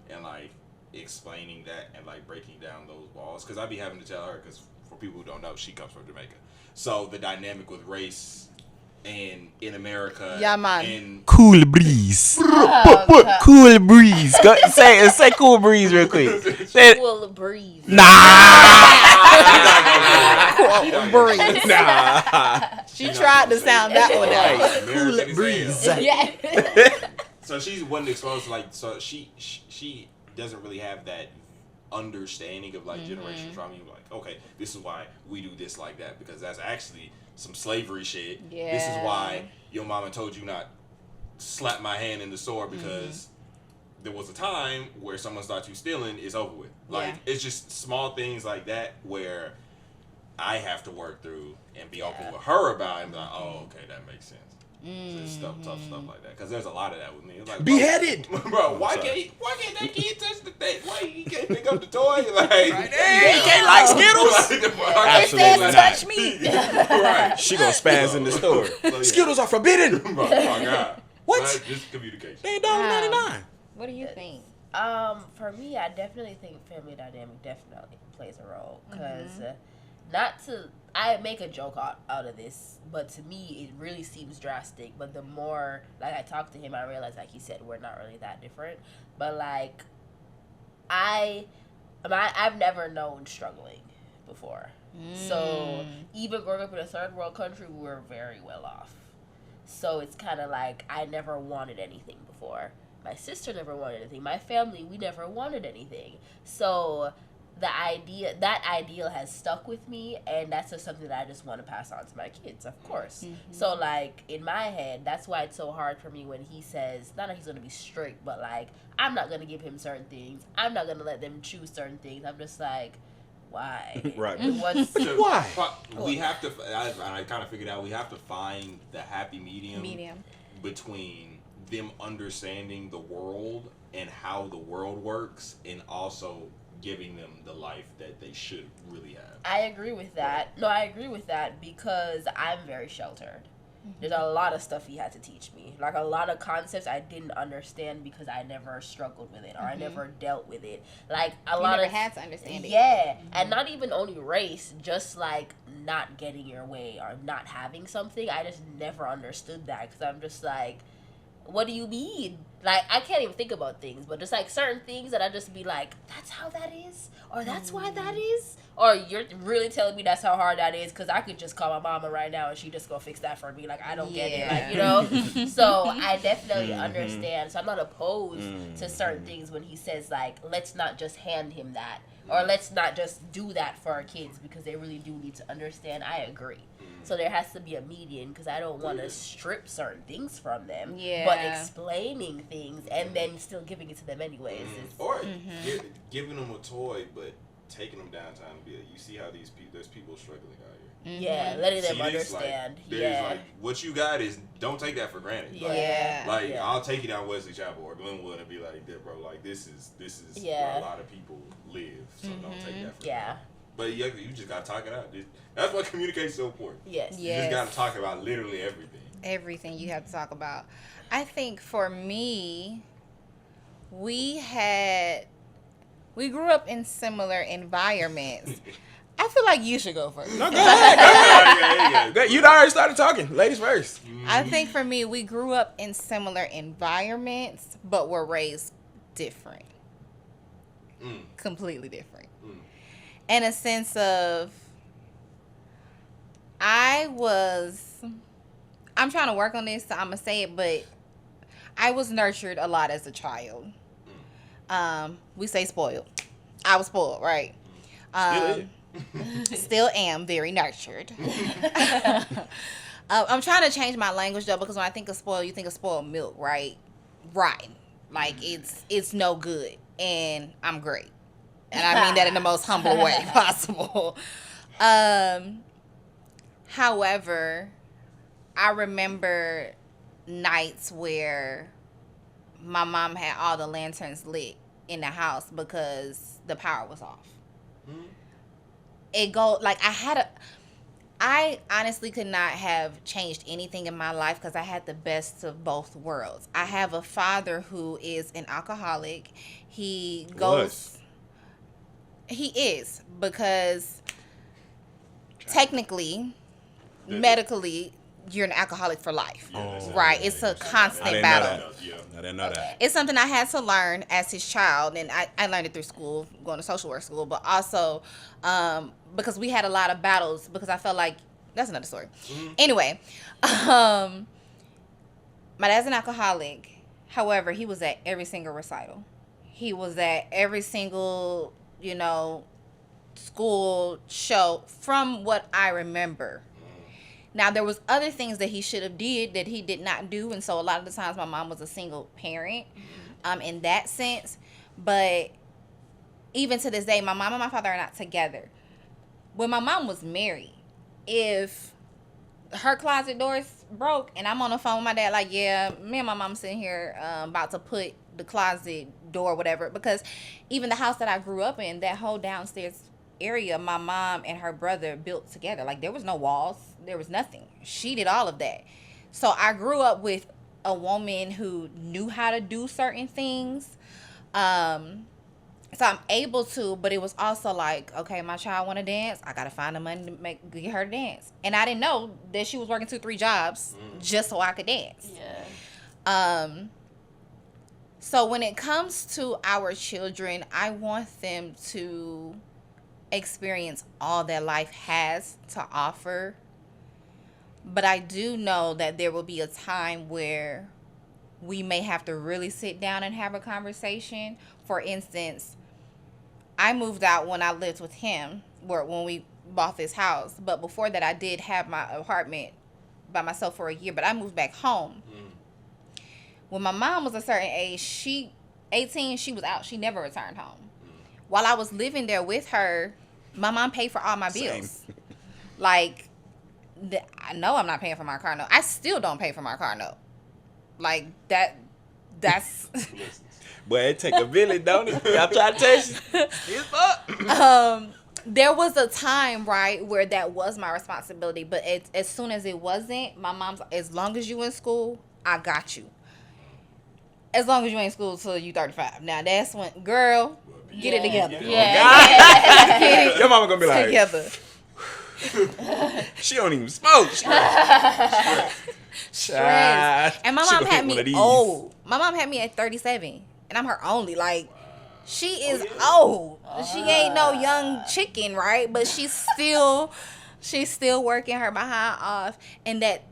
and like explaining that and like breaking down those walls. Because I be having to tell her, because for people who don't know, she comes from Jamaica. So the dynamic with race and in America, and Cool breeze. Cool breeze. Go, say cool breeze real quick. Cool breeze. Cool breeze. She tried to sound that one out. Cool breeze. Yeah. So she wasn't exposed to like, so she doesn't really have that understanding of like generational trauma. You're like, okay, this is why we do this like that, because that's actually some slavery shit. Yeah. This is why your mama told you not slap my hand in the store, because there was a time where someone starts you stealing, it's over with. Like, it's just small things like that where I have to work through and be open with her about it and be like, oh, okay, that makes sense. So tough stuff like that, because there's a lot of that with me. It's like, Beheaded, bro. Why can't that kid touch the thing? Why he can't pick up the toy? Like, He can't like Skittles. Absolutely not. Touch me. Right. She gonna spaz in the store. So, Skittles are forbidden. Bro, oh my God. What? But just communication. They $1.99. What do you think? For me, I definitely think family dynamic definitely plays a role because not to. I make a joke out of this, but to me, it really seems drastic. But the more, like, I talk to him, I realize, like he said, we're not really that different. But, like, I've never known struggling before. So, even growing up in a third world country, we were very well off. So, it's kind of like, I never wanted anything before. My sister never wanted anything. My family, we never wanted anything. So, that ideal has stuck with me, and that's just something that I just want to pass on to my kids, of course. So, like, in my head, that's why it's so hard for me when he says, not that he's going to be strict, but, like, I'm not going to give him certain things. I'm not going to let them choose certain things. I'm just like, why? Right. Why? We have to, I kind of figured out, we have to find the happy medium between them understanding the world and how the world works, and also giving them the life that they should really have. I agree with that. No, I agree with that because I'm very sheltered. There's a lot of stuff he had to teach me. Like, a lot of concepts I didn't understand because I never struggled with it or I never dealt with it. Like, you never had to understand it. Yeah. And not even only race, just, like, not getting your way or not having something. I just never understood that because I'm just like, what do you mean? Like, I can't even think about things, but just, like, certain things that I just be like, that's how that is? Or that's why that is? Or you're really telling me that's how hard that is? Because I could just call my mama right now and she just go fix that for me. Like, I don't get it. Like, you know? So, I definitely understand. So, I'm not opposed to certain things when he says, like, let's not just hand him that. Or let's not just do that for our kids because they really do need to understand. I agree. So there has to be a median because I don't want to strip certain things from them. Yeah. But explaining things and then still giving it to them anyways. Or giving them a toy, but taking them downtown to be like, you see how there's people struggling out here. Yeah, letting them understand. Like, what you got is, don't take that for granted. Yeah. Like, I'll take you down Wesley Chapel or Glenwood and be like, bro, like, this is where a lot of people live. So don't take that for granted. But you just got to talk it out. That's why communication is so important. Yes. You just got to talk about literally everything. Everything you have to talk about. I think for me, we grew up in similar environments. I feel like you should go first. No, go ahead. You'd already started talking. Ladies first. I think for me, we grew up in similar environments, but were raised different. Completely different. In a sense of, I'm trying to work on this, so I'm going to say it, but I was nurtured a lot as a child. We say spoiled. I was spoiled, right? Still am very nurtured. I'm trying to change my language, though, because when I think of spoiled, you think of spoiled milk, right? Rotten. Like, it's no good, and I'm great. And I mean that in the most humble way possible. However, I remember nights where my mom had all the lanterns lit in the house because the power was off. I honestly could not have changed anything in my life because I had the best of both worlds. I have a father who is an alcoholic. He is, because technically, medically, you're an alcoholic for life. Right? It's a constant battle. I didn't know that. It's something I had to learn as his child, and I learned it through school, going to social work school, but also because we had a lot of battles, because I felt like, that's another story. Anyway, my dad's an alcoholic. However, he was at every single recital. He was at every single, school show from what I remember. Now, there was other things that he should have did that he did not do, and so a lot of the times my mom was a single parent in that sense. But even to this day, my mom and my father are not together. When my mom was married, if her closet doors broke and I'm on the phone with my dad, like, yeah, me and my mom sitting here about to put the closet door, whatever, because even the house that I grew up in, that whole downstairs area, my mom and her brother built together. Like, there was no walls, there was nothing. She did all of that. So I grew up with a woman who knew how to do certain things. So I'm able to, but it was also like, okay, my child want to dance. I got to find the money to get her to dance. And I didn't know that she was working 2-3 jobs just so I could dance. Yeah. So when it comes to our children, I want them to experience all that life has to offer. But I do know that there will be a time where we may have to really sit down and have a conversation. For instance, I moved out when I lived with him, when we bought this house. But before that, I did have my apartment by myself for a year, but I moved back home. When my mom was a certain age, 18, she was out. She never returned home. While I was living there with her, my mom paid for all my bills. Like, I know I'm not paying for my car note. I still don't pay for my car note. Like, that's... Boy, it take a village, don't it? I try to tell you. It's up. There was a time, right, where that was my responsibility. But as soon as it wasn't, my mom's, as long as you in school, I got you. As long as you ain't in school till you 35. Now, that's when, girl, get it together. Yeah. Your mama gonna be like, together. she don't even smoke. Stress. And my mom had me old. My mom had me at 37. And I'm her only. Like, she is old. She ain't no young chicken, right? But she's still working her behind off. And that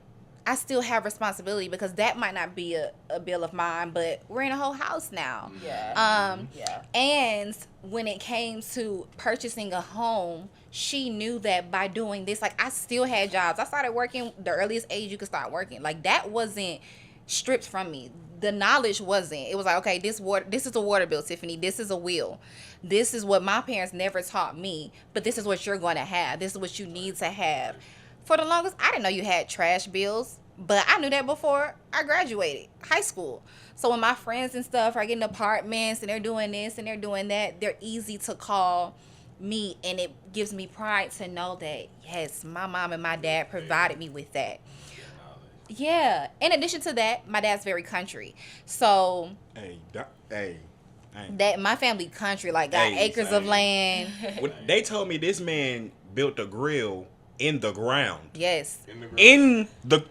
I still have responsibility because that might not be a bill of mine, but we're in a whole house now. Yeah. And when it came to purchasing a home, she knew that by doing this, like, I still had jobs. I started working the earliest age you could start working. Like, that wasn't stripped from me. The knowledge wasn't. It was like, okay, this is a water bill, Tiffany. This is a wheel. This is what my parents never taught me, but this is what you're going to have. This is what you need to have. For the longest, I didn't know you had trash bills, but I knew that before I graduated high school. So when my friends and stuff are getting apartments and they're doing this and they're doing that, they're easy to call me, and it gives me pride to know that, yes, my mom and my dad provided me with that. Yeah. In addition to that, my dad's very country. So that my family country, like, got acres of land. They told me this man built a grill in the ground. Yes. In the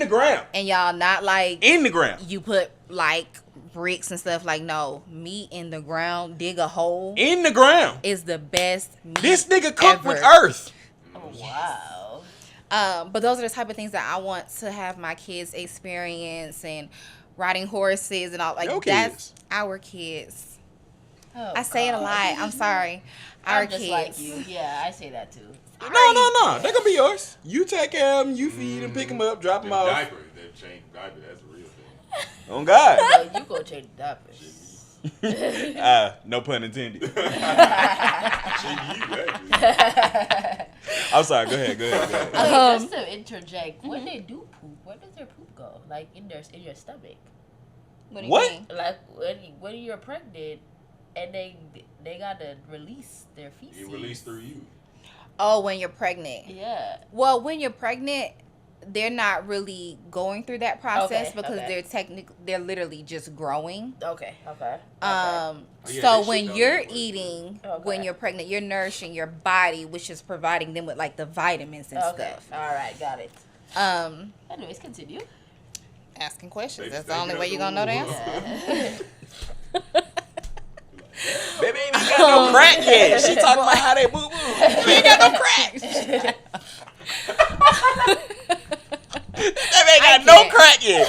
ground. And y'all not like in the ground. You put like bricks and stuff. Like, no, meat in the ground, dig a hole in the ground is the best meat. This nigga cooked with earth. Oh, wow. But those are the type of things that I want to have my kids experience, and riding horses and all. Like, that's our kids. Oh, I say it a lot. I'm sorry. Our just kids. Like you. Yeah, I say that too. No. They're gonna be yours. You take care of them. You feed them, pick them up, drop them off. Diaper. That change diaper. That's a real thing. On God. No, you go change the diapers. No pun intended. I'm sorry. Go ahead. Just to interject, when they do poop, where does their poop go? Like in your stomach? What do you mean? Like when you're pregnant and they gotta release their feces. It release through you. Oh, when you're pregnant. Yeah. Well, when you're pregnant, they're not really going through that process because they're literally just growing. Okay. So when you're eating, when you're pregnant, you're nourishing your body, which is providing them with like the vitamins and stuff. All right, got it. Anyways, continue. Asking questions. That's the only way you're gonna know the answer. Baby ain't even got no crack yet. She talking about how they boo boo. You ain't got no crack. That ain't got no crack yet.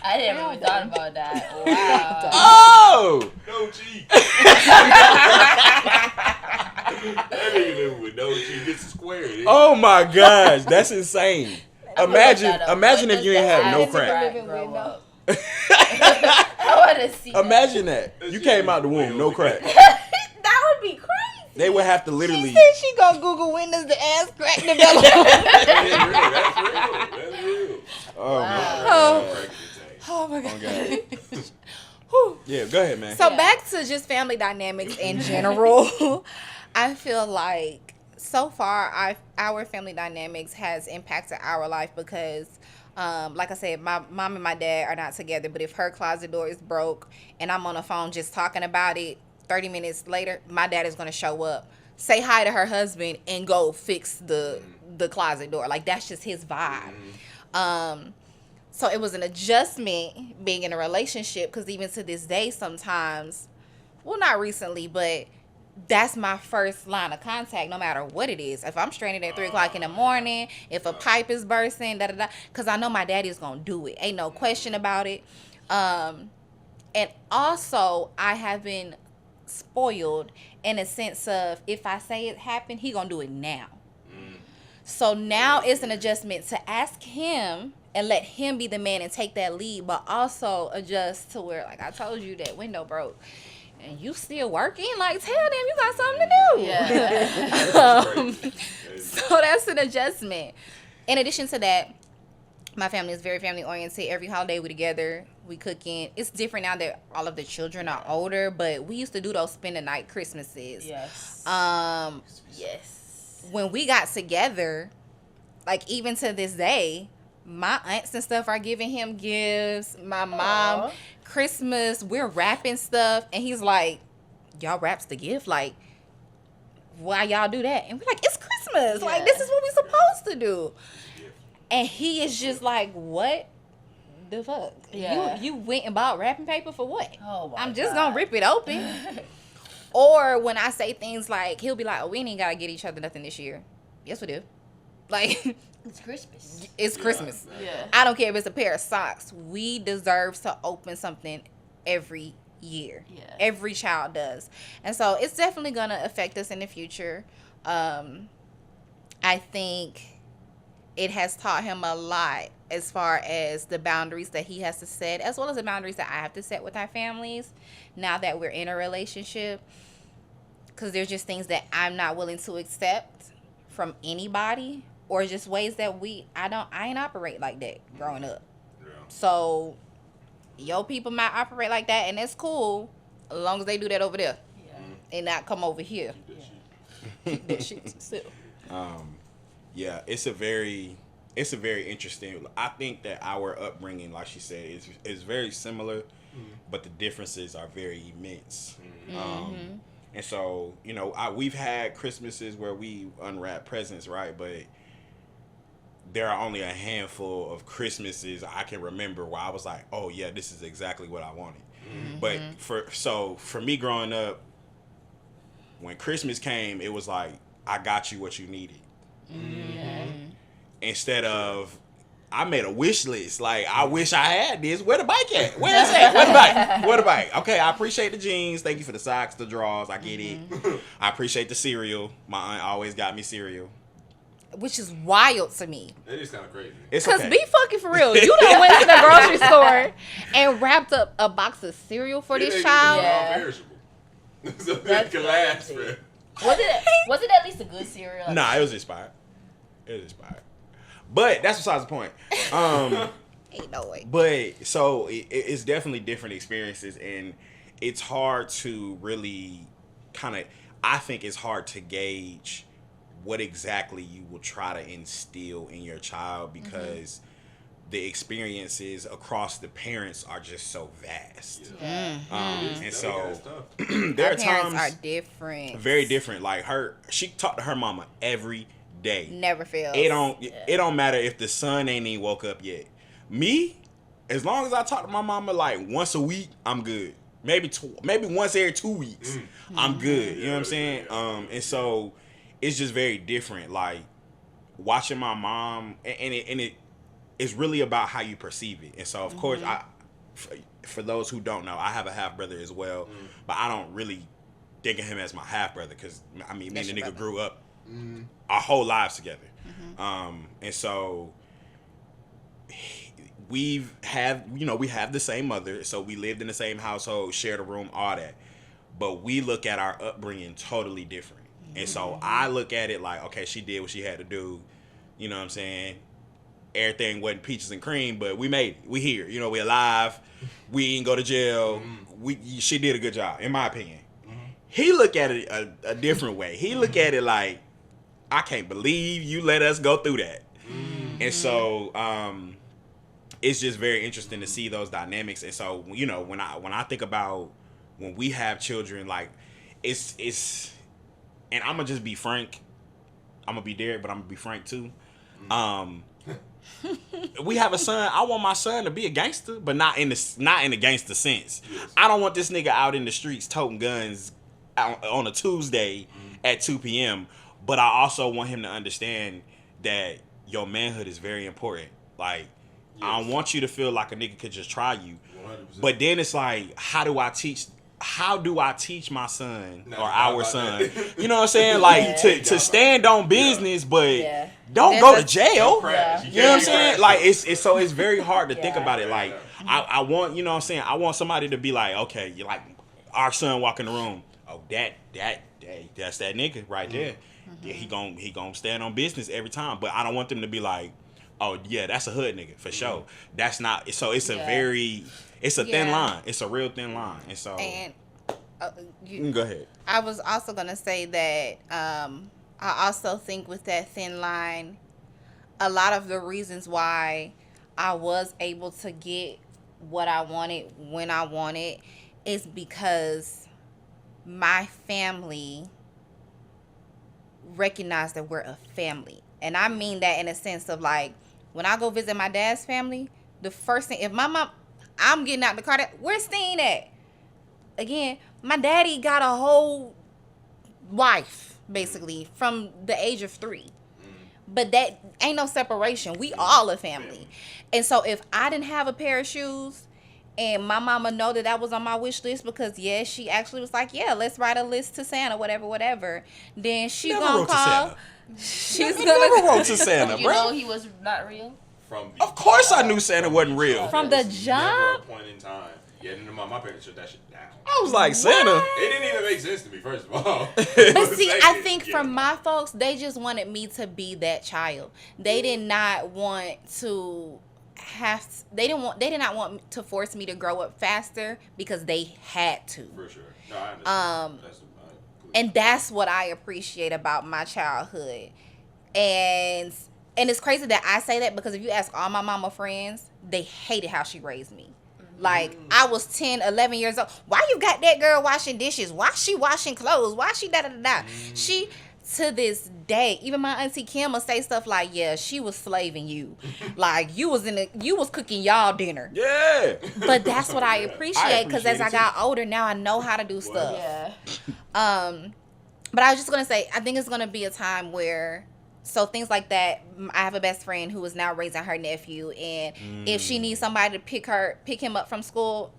I never even thought about that. Wow. Oh! No cheek. That nigga living with no cheek. It's a square. Oh my gosh, that's insane. Imagine if you ain't have no crack. I want to see. Imagine that. You came out the womb, no crack. That would be crazy. They would have to literally. She said she gonna Google when does the ass crack develop. That's real. Oh my Oh my God. Yeah, go ahead, man. So back to just family dynamics in general. I feel like so far our family dynamics has impacted our life because Like I said, my mom and my dad are not together, but if her closet door is broke and I'm on the phone just talking about it, 30 minutes later, my dad is going to show up, say hi to her husband, and go fix the closet door. Like, that's just his vibe. So it was an adjustment being in a relationship, because even to this day sometimes, well, not recently, but that's my first line of contact, no matter what it is. If I'm stranded at 3 o'clock in the morning, if a pipe is bursting, because I know my daddy's going to do it. Ain't no question about it. And also, I have been spoiled in a sense of, if I say it happened, he going to do it now. So now it's an adjustment to ask him and let him be the man and take that lead, but also adjust to where, like I told you, that window broke. And you still working? Like, tell them you got something to do. Yeah. So that's an adjustment. In addition to that, my family is very family oriented. Every holiday we together, we cooking. It's different now that all of the children are older, but we used to do those spend the night Christmases. Yes. Yes. When we got together, like even to this day, my aunts and stuff are giving him gifts. My mom, Christmas, we're wrapping stuff, and he's like, y'all wraps the gift? Like, why y'all do that? And we're like, it's Christmas. Like, this is what we're supposed to do. And he is just like, what the fuck? Yeah. You went and bought wrapping paper for what? Oh my I'm just God. gonna rip it open. Or when I say things like, he'll be like, oh, we ain't gotta get each other nothing this year. Yes, we do. Like, It's Christmas. it's Christmas. Yeah. I don't care if it's a pair of socks. We deserve to open something every year. Yeah. Every child does. And so it's definitely going to affect us in the future. I think it has taught him a lot as far as the boundaries that he has to set, as well as the boundaries that I have to set with our families now that we're in a relationship. Because there's just things that I'm not willing to accept from anybody, or just ways that I ain't operate like that growing up. Yeah. So your people might operate like that, and that's cool as long as they do that over there and not come over here. Keep that shit still. Yeah, it's a very interesting. I think that our upbringing, like she said, is very similar, but the differences are very immense. And so, you know, we've had Christmases where we unwrap presents, right? But there are only a handful of Christmases I can remember where I was like, oh yeah, this is exactly what I wanted. But for me growing up, when Christmas came, it was like, I got you what you needed. Instead of, I made a wish list. Like, I wish I had this. Where the bike at? Where is it? Where the bike? Where the bike? Okay, I appreciate the jeans. Thank you for the socks, the drawers. I get it. I appreciate the cereal. My aunt always got me cereal. Which is wild to me. It is kind of crazy. It's Because okay. be fucking for real. You done went to the grocery store and wrapped up a box of cereal for this child. Yeah. Perishable. So That's it can last, crazy. man. Was it at least a good cereal? Nah, it was expired. But that's besides the point. Ain't no way. But so it's definitely different experiences, and it's hard to really I think it's hard to gauge what exactly you will try to instill in your child, because the experiences across the parents are just so vast. And so there Our are parents times are different. very different. Like she talked to her mama every day. Never fails. It don't matter if the son ain't even woke up yet. Me, as long as I talk to my mama like once a week, I'm good. Maybe once every 2 weeks, I'm good. You know what I'm saying? And so it's just very different. Like watching my mom, and it is really about how you perceive it. And so of course, for those who don't know, I have a half brother as well, but I don't really think of him as my half brother, because I mean, me and the nigga grew up our whole lives together. And so we have the same mother, so we lived in the same household, shared a room, all that. But we look at our upbringing totally different. And so I look at it like, okay, she did what she had to do. You know what I'm saying? Everything wasn't peaches and cream, but we made it. We here. You know, we alive. We didn't go to jail. She did a good job, in my opinion. He look at it a different way. He look at it like, I can't believe you let us go through that. And so it's just very interesting to see those dynamics. And so, you know, when I think about when we have children, like it's and I'm gonna just be frank. I'm gonna be Derek, but I'm gonna be frank too. We have a son. I want my son to be a gangster, but not in the gangster sense. Yes. I don't want this nigga out in the streets toting guns on a Tuesday at 2 p.m. But I also want him to understand that your manhood is very important. Like, I don't want you to feel like a nigga could just try you. 100%. But then it's like, how do I teach my son or our son? You know what I'm saying? Like to stand on business, but don't go to jail. You know what I'm saying? Like it's very hard to think about it. Like I want, you know what I'm saying? I want somebody to be like, okay, you like our son walk in the room. Oh, that's that nigga right there. Yeah, he gon' stand on business every time. But I don't want them to be like, oh yeah, that's a hood nigga for sure. That's not. So it's a thin line. It's a real thin line. And so you can go ahead. I was also gonna say that I also think with that thin line, a lot of the reasons why I was able to get what I wanted when I wanted is because my family recognized that we're a family. And I mean that in a sense of like, when I go visit my dad's family, the first thing, if my mom, I'm getting out the car, where's Steen at? Again, my daddy got a whole wife, basically, from the age of 3. But that ain't no separation. We all a family. And so if I didn't have a pair of shoes, and my mama know that was on my wish list because, she actually was like, let's write a list to Santa, whatever. Then she gonna call. She's never wrote to Santa, You know he was not real? Of course I knew Santa wasn't real. From the jump? Never a point in time. Yeah, my parents shut that shit down. I was like, Santa. It didn't even make sense to me, first of all. But see, I think from my folks, they just wanted me to be that child. They did not want to they did not want to force me to grow up faster because they had to. For sure. No, I understand. And that's what I appreciate about my childhood. And it's crazy that I say that because if you ask all my mama friends, they hated how she raised me. Like, I was 10, 11 years old. Why you got that girl washing dishes? Why she washing clothes? Why she da-da-da-da? She, to this day, even my auntie Kim will say stuff like, she was slaving you. Like, you was cooking y'all dinner. Yeah. But that's what I appreciate because as I got older, now I know how to do stuff. Yeah. But I was just going to say, I think it's going to be a time where, so things like that, I have a best friend who is now raising her nephew, and if she needs somebody to pick him up from school,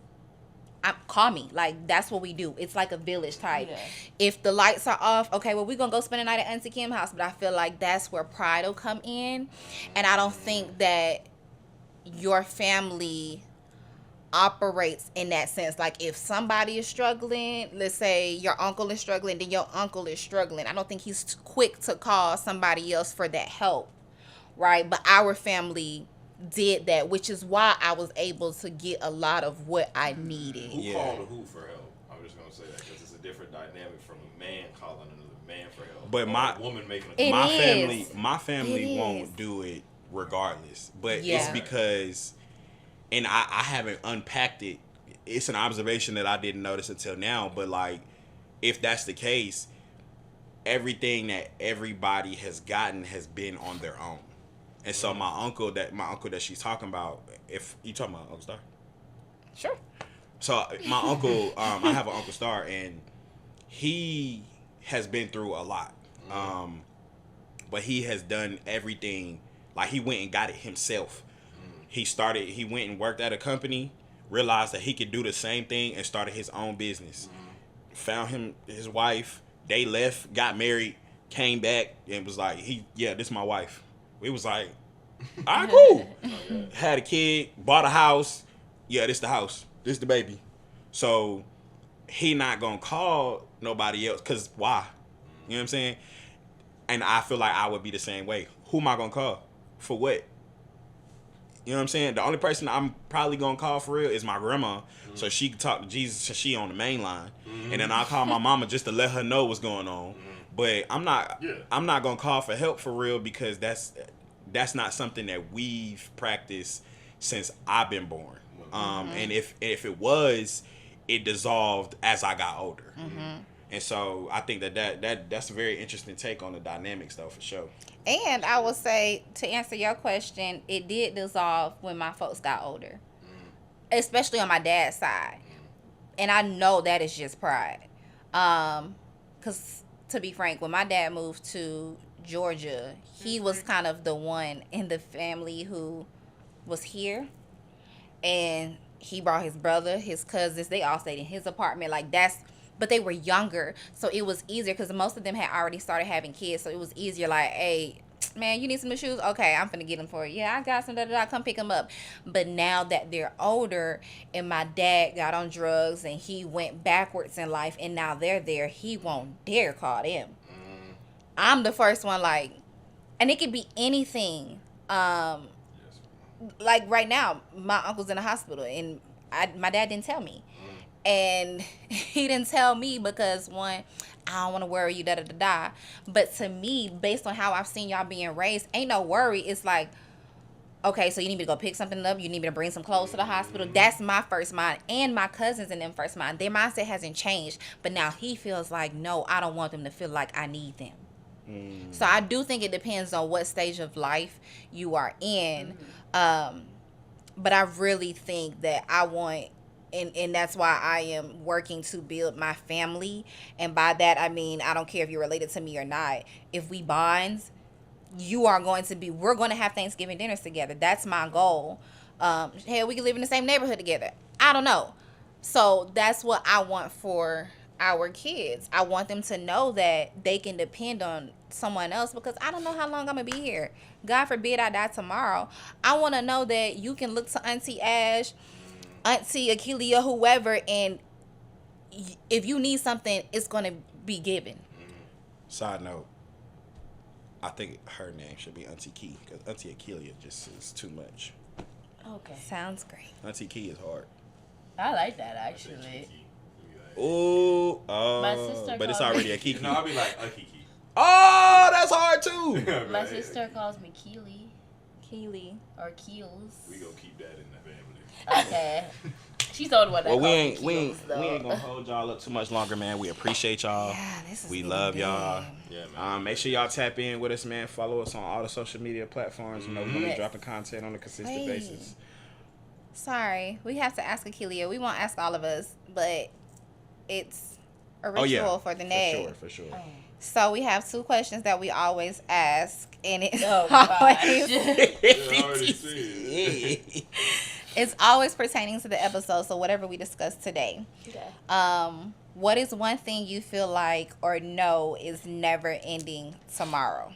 call me. Like, that's what we do. It's like a village type. Yeah. If the lights are off, okay, well, we're going to go spend a night at Auntie Kim's house, but I feel like that's where pride will come in, and I don't think that your family operates in that sense. Like, if somebody is struggling, let's say your uncle is struggling, then your uncle is struggling, I don't think he's quick to call somebody else for that help, right? But our family did that, which is why I was able to get a lot of what I needed. Who called who for help? I'm just gonna say that because it's a different dynamic from a man calling another man for help. But a woman making a my family won't do it regardless. But it's because, and I haven't unpacked it. It's an observation that I didn't notice until now. But like, if that's the case, everything that everybody has gotten has been on their own. And so my uncle that she's talking about, if you talking about Uncle Star, sure. So my uncle, I have an Uncle Star, and he has been through a lot. But he has done everything. Like, he went and got it himself. He went and worked at a company, realized that he could do the same thing, and started his own business. Found his wife. They left, got married, came back, and was like, this is my wife. We was like, all right, cool. Had a kid, bought a house. Yeah, this the house. This the baby. So he not gonna call nobody else, cause why? You know what I'm saying? And I feel like I would be the same way. Who am I gonna call? For what? You know what I'm saying? The only person I'm probably gonna call for real is my grandma, so she can talk to Jesus, so she on the main line. And then I'll call my mama just to let her know what's going on. But I'm not gonna call for help for real, because that's not something that we've practiced since I've been born. And if it was, it dissolved as I got older. And so I think that's a very interesting take on the dynamics, though, for sure. And I will say, to answer your question, it did dissolve when my folks got older, especially on my dad's side. And I know that is just pride. Because, to be frank, when my dad moved to Georgia, he was kind of the one in the family who was here. And he brought his brother, his cousins. They all stayed in his apartment. But they were younger, so it was easier because most of them had already started having kids, so it was easier. Like, hey, man, you need some new shoes? Okay, I'm finna get them for you. Yeah, I got some. Come pick them up. But now that they're older, and my dad got on drugs, and he went backwards in life, and now they're there, he won't dare call them. I'm the first one, like, and it could be anything. Like right now, my uncle's in the hospital, and my dad didn't tell me. And he didn't tell me because, one, I don't want to worry you, da-da-da-da. But to me, based on how I've seen y'all being raised, ain't no worry. It's like, okay, so you need me to go pick something up? You need me to bring some clothes to the hospital? That's my first mind. And my cousins and them first mind. Their mindset hasn't changed. But now he feels like, no, I don't want them to feel like I need them. So I do think it depends on what stage of life you are in. But I really think that I want... And that's why I am working to build my family. And by that, I mean, I don't care if you're related to me or not. If we bond, we're going to have Thanksgiving dinners together. That's my goal. Hell, we can live in the same neighborhood together. I don't know. So that's what I want for our kids. I want them to know that they can depend on someone else, because I don't know how long I'm going to be here. God forbid I die tomorrow. I want to know that you can look to Auntie Ash, Auntie Akilia, whoever, and if you need something, it's going to be given. Side note, I think her name should be Auntie Key, because Auntie Akilia just is too much. Okay. Sounds great. Auntie Key is hard. I like that, actually. Oh, My sister but it's calls already me- a Kiki. No, I'll be like a Kiki. Oh, that's hard too. My sister calls me Keely Keely. or Keels. We gonna keep that in the family. Okay. She's the only one that Well, calls we me ain't Keels, though. gonna hold y'all up too much longer, man. We appreciate y'all. Yeah, this is We getting love big. y'all. Yeah, man. Make sure y'all tap in with us, man. Follow us on all the social media platforms. You know, we're gonna be Yes. dropping content on a consistent Hey. basis. Sorry, we have to ask Akilia. We won't ask all of us, but it's a ritual Oh yeah, for the name. for sure. Oh. So we have two questions that we always ask, and it's Oh, gosh. always, I already see it. it's always pertaining to the episode. So whatever we discuss today, Okay. what is one thing you feel like or know is never ending tomorrow?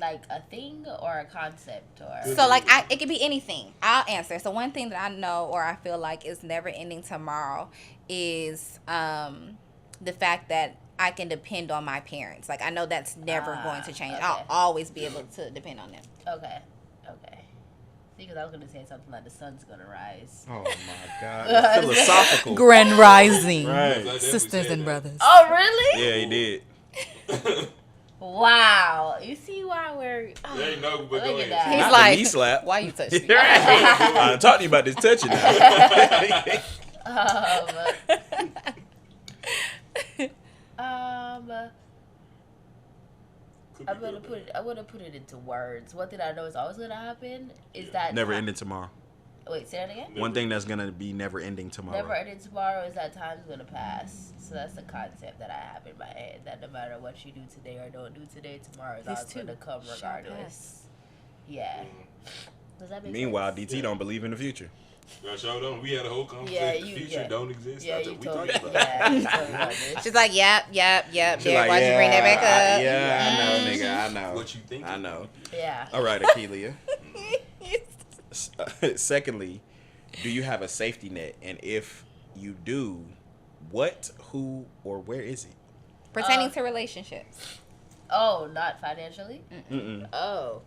Like a thing or a concept or... So like it could be anything. I'll answer. So one thing that I know or I feel like is never ending tomorrow is the fact that I can depend on my parents. Like I know that's never going to change. Okay. I'll always be able to depend on them. Okay. See, because I was going to say something like the sun's going to rise. Oh my God, that's philosophical. Grand Rising, Right. I definitely sisters said and that. brothers. Oh, really? Yeah, he did. Wow. You see why we're... There ain't no, but Look go at ahead. that. He's Not like, the knee slap. why you touch me? I talked to you about this touching now. Could be I'm gonna good, put it. I want to put it into words. One thing I know is always gonna happen is Yeah. that Never ending tomorrow. Wait, say that again. One thing that's gonna be never ending tomorrow. Never ending tomorrow is that time's gonna pass. So that's the concept that I have in my head. That no matter what you do today or don't do today, tomorrow is This always too gonna come shall regardless. Yeah. Does that make Meanwhile, sense? DT don't believe in the future. Y'all sure don't. We had a whole conversation. Yeah, The you- future yeah. don't exist. Yeah, After you we told talked me. about it. Yeah, you told me about this. She's like, yep. She Derek, why'd you bring that back up? Yeah, I know, nigga. I know. What you think? I know. Yeah. All right, Akilia. Secondly, do you have a safety net? And if you do, what, who, or where is it? Pertaining to relationships. Oh, not financially. Mm-mm. Oh.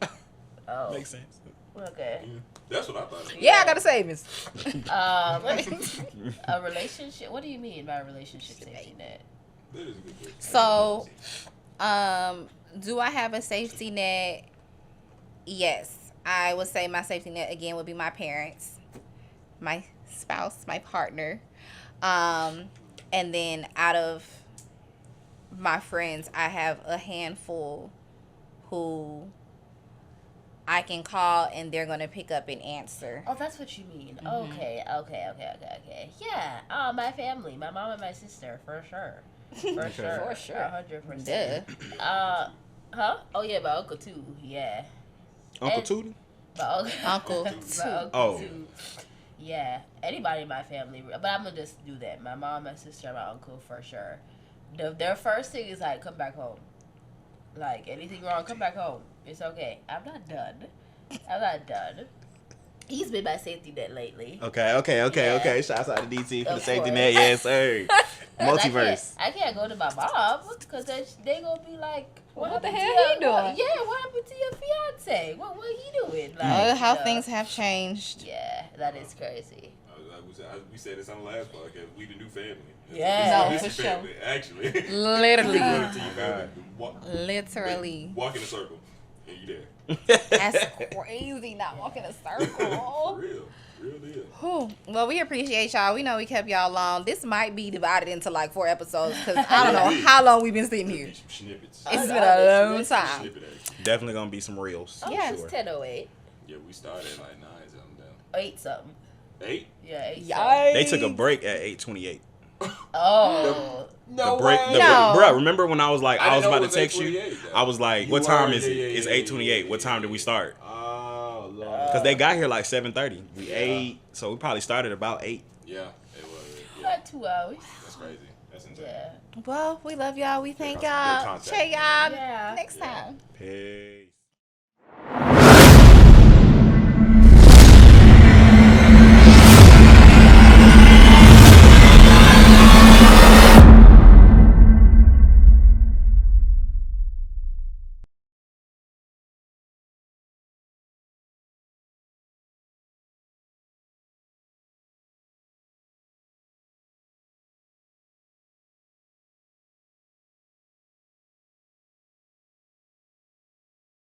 Oh. Makes sense. Okay. That's what I thought. Yeah, I got a savings. A relationship. What do you mean by a relationship safety net? That is a good question. So, do I have a safety net? Yes. I would say my safety net again would be my parents, my spouse, my partner. And then out of my friends, I have a handful who I can call and they're going to pick up and answer. Oh, that's what you mean. Okay. Yeah. My family, my mom and my sister, for sure. For sure. 100%. Duh. Huh? Oh, yeah, my uncle, too. Yeah. Uncle Tootie? Uncle. My uncle, Oh. too. Yeah. Anybody in my family. But I'm going to just do that. My mom, my sister, my uncle, for sure. Their first thing is, like, come back home. Like, anything wrong, come back home. It's okay. I'm not done. He's been my safety net lately. Okay. Shouts out to DT for the Of safety course. net. Yes, sir. Multiverse. I can't go to my mom because they gonna be like, What the happened hell to your- he doing? What happened to your fiance? What he doing? Like, How you know. things have changed. Yeah, that is crazy. We said this on the last podcast. We the new family. Yeah. No, It's for the sure. family, actually. Literally. You run into your family. Literally. Walk in a circle, and you there. That's crazy, not walking a For circle. real deal. Whew. Well, we appreciate y'all. We know we kept y'all long. This might be divided into like 4 episodes because I don't know how long we've been sitting here. Some snippets. It's been a long time. Snippet action. Definitely gonna be some reels. Oh, Yeah. it's 10:08. Yeah, we started at like 9 something down. 8 something. 8? Yeah, 8 Yikes. They took a break at 8:28. Oh. No the break, way. No. Bruh, remember when I was like, I was didn't know about to it text you? 8:28 though. I was like, You what time were, is it? yeah, It's yeah, 8:28. yeah, What time did we start? Oh, Lord. Because they got here like 7:30. We Yeah. ate, so we probably started about 8. Yeah, it was. Yeah. About 2 hours. That's crazy. That's insane. Yeah. Well, we love y'all. We thank Good y'all. contact. Check y'all Yeah. next Yeah. time. Peace.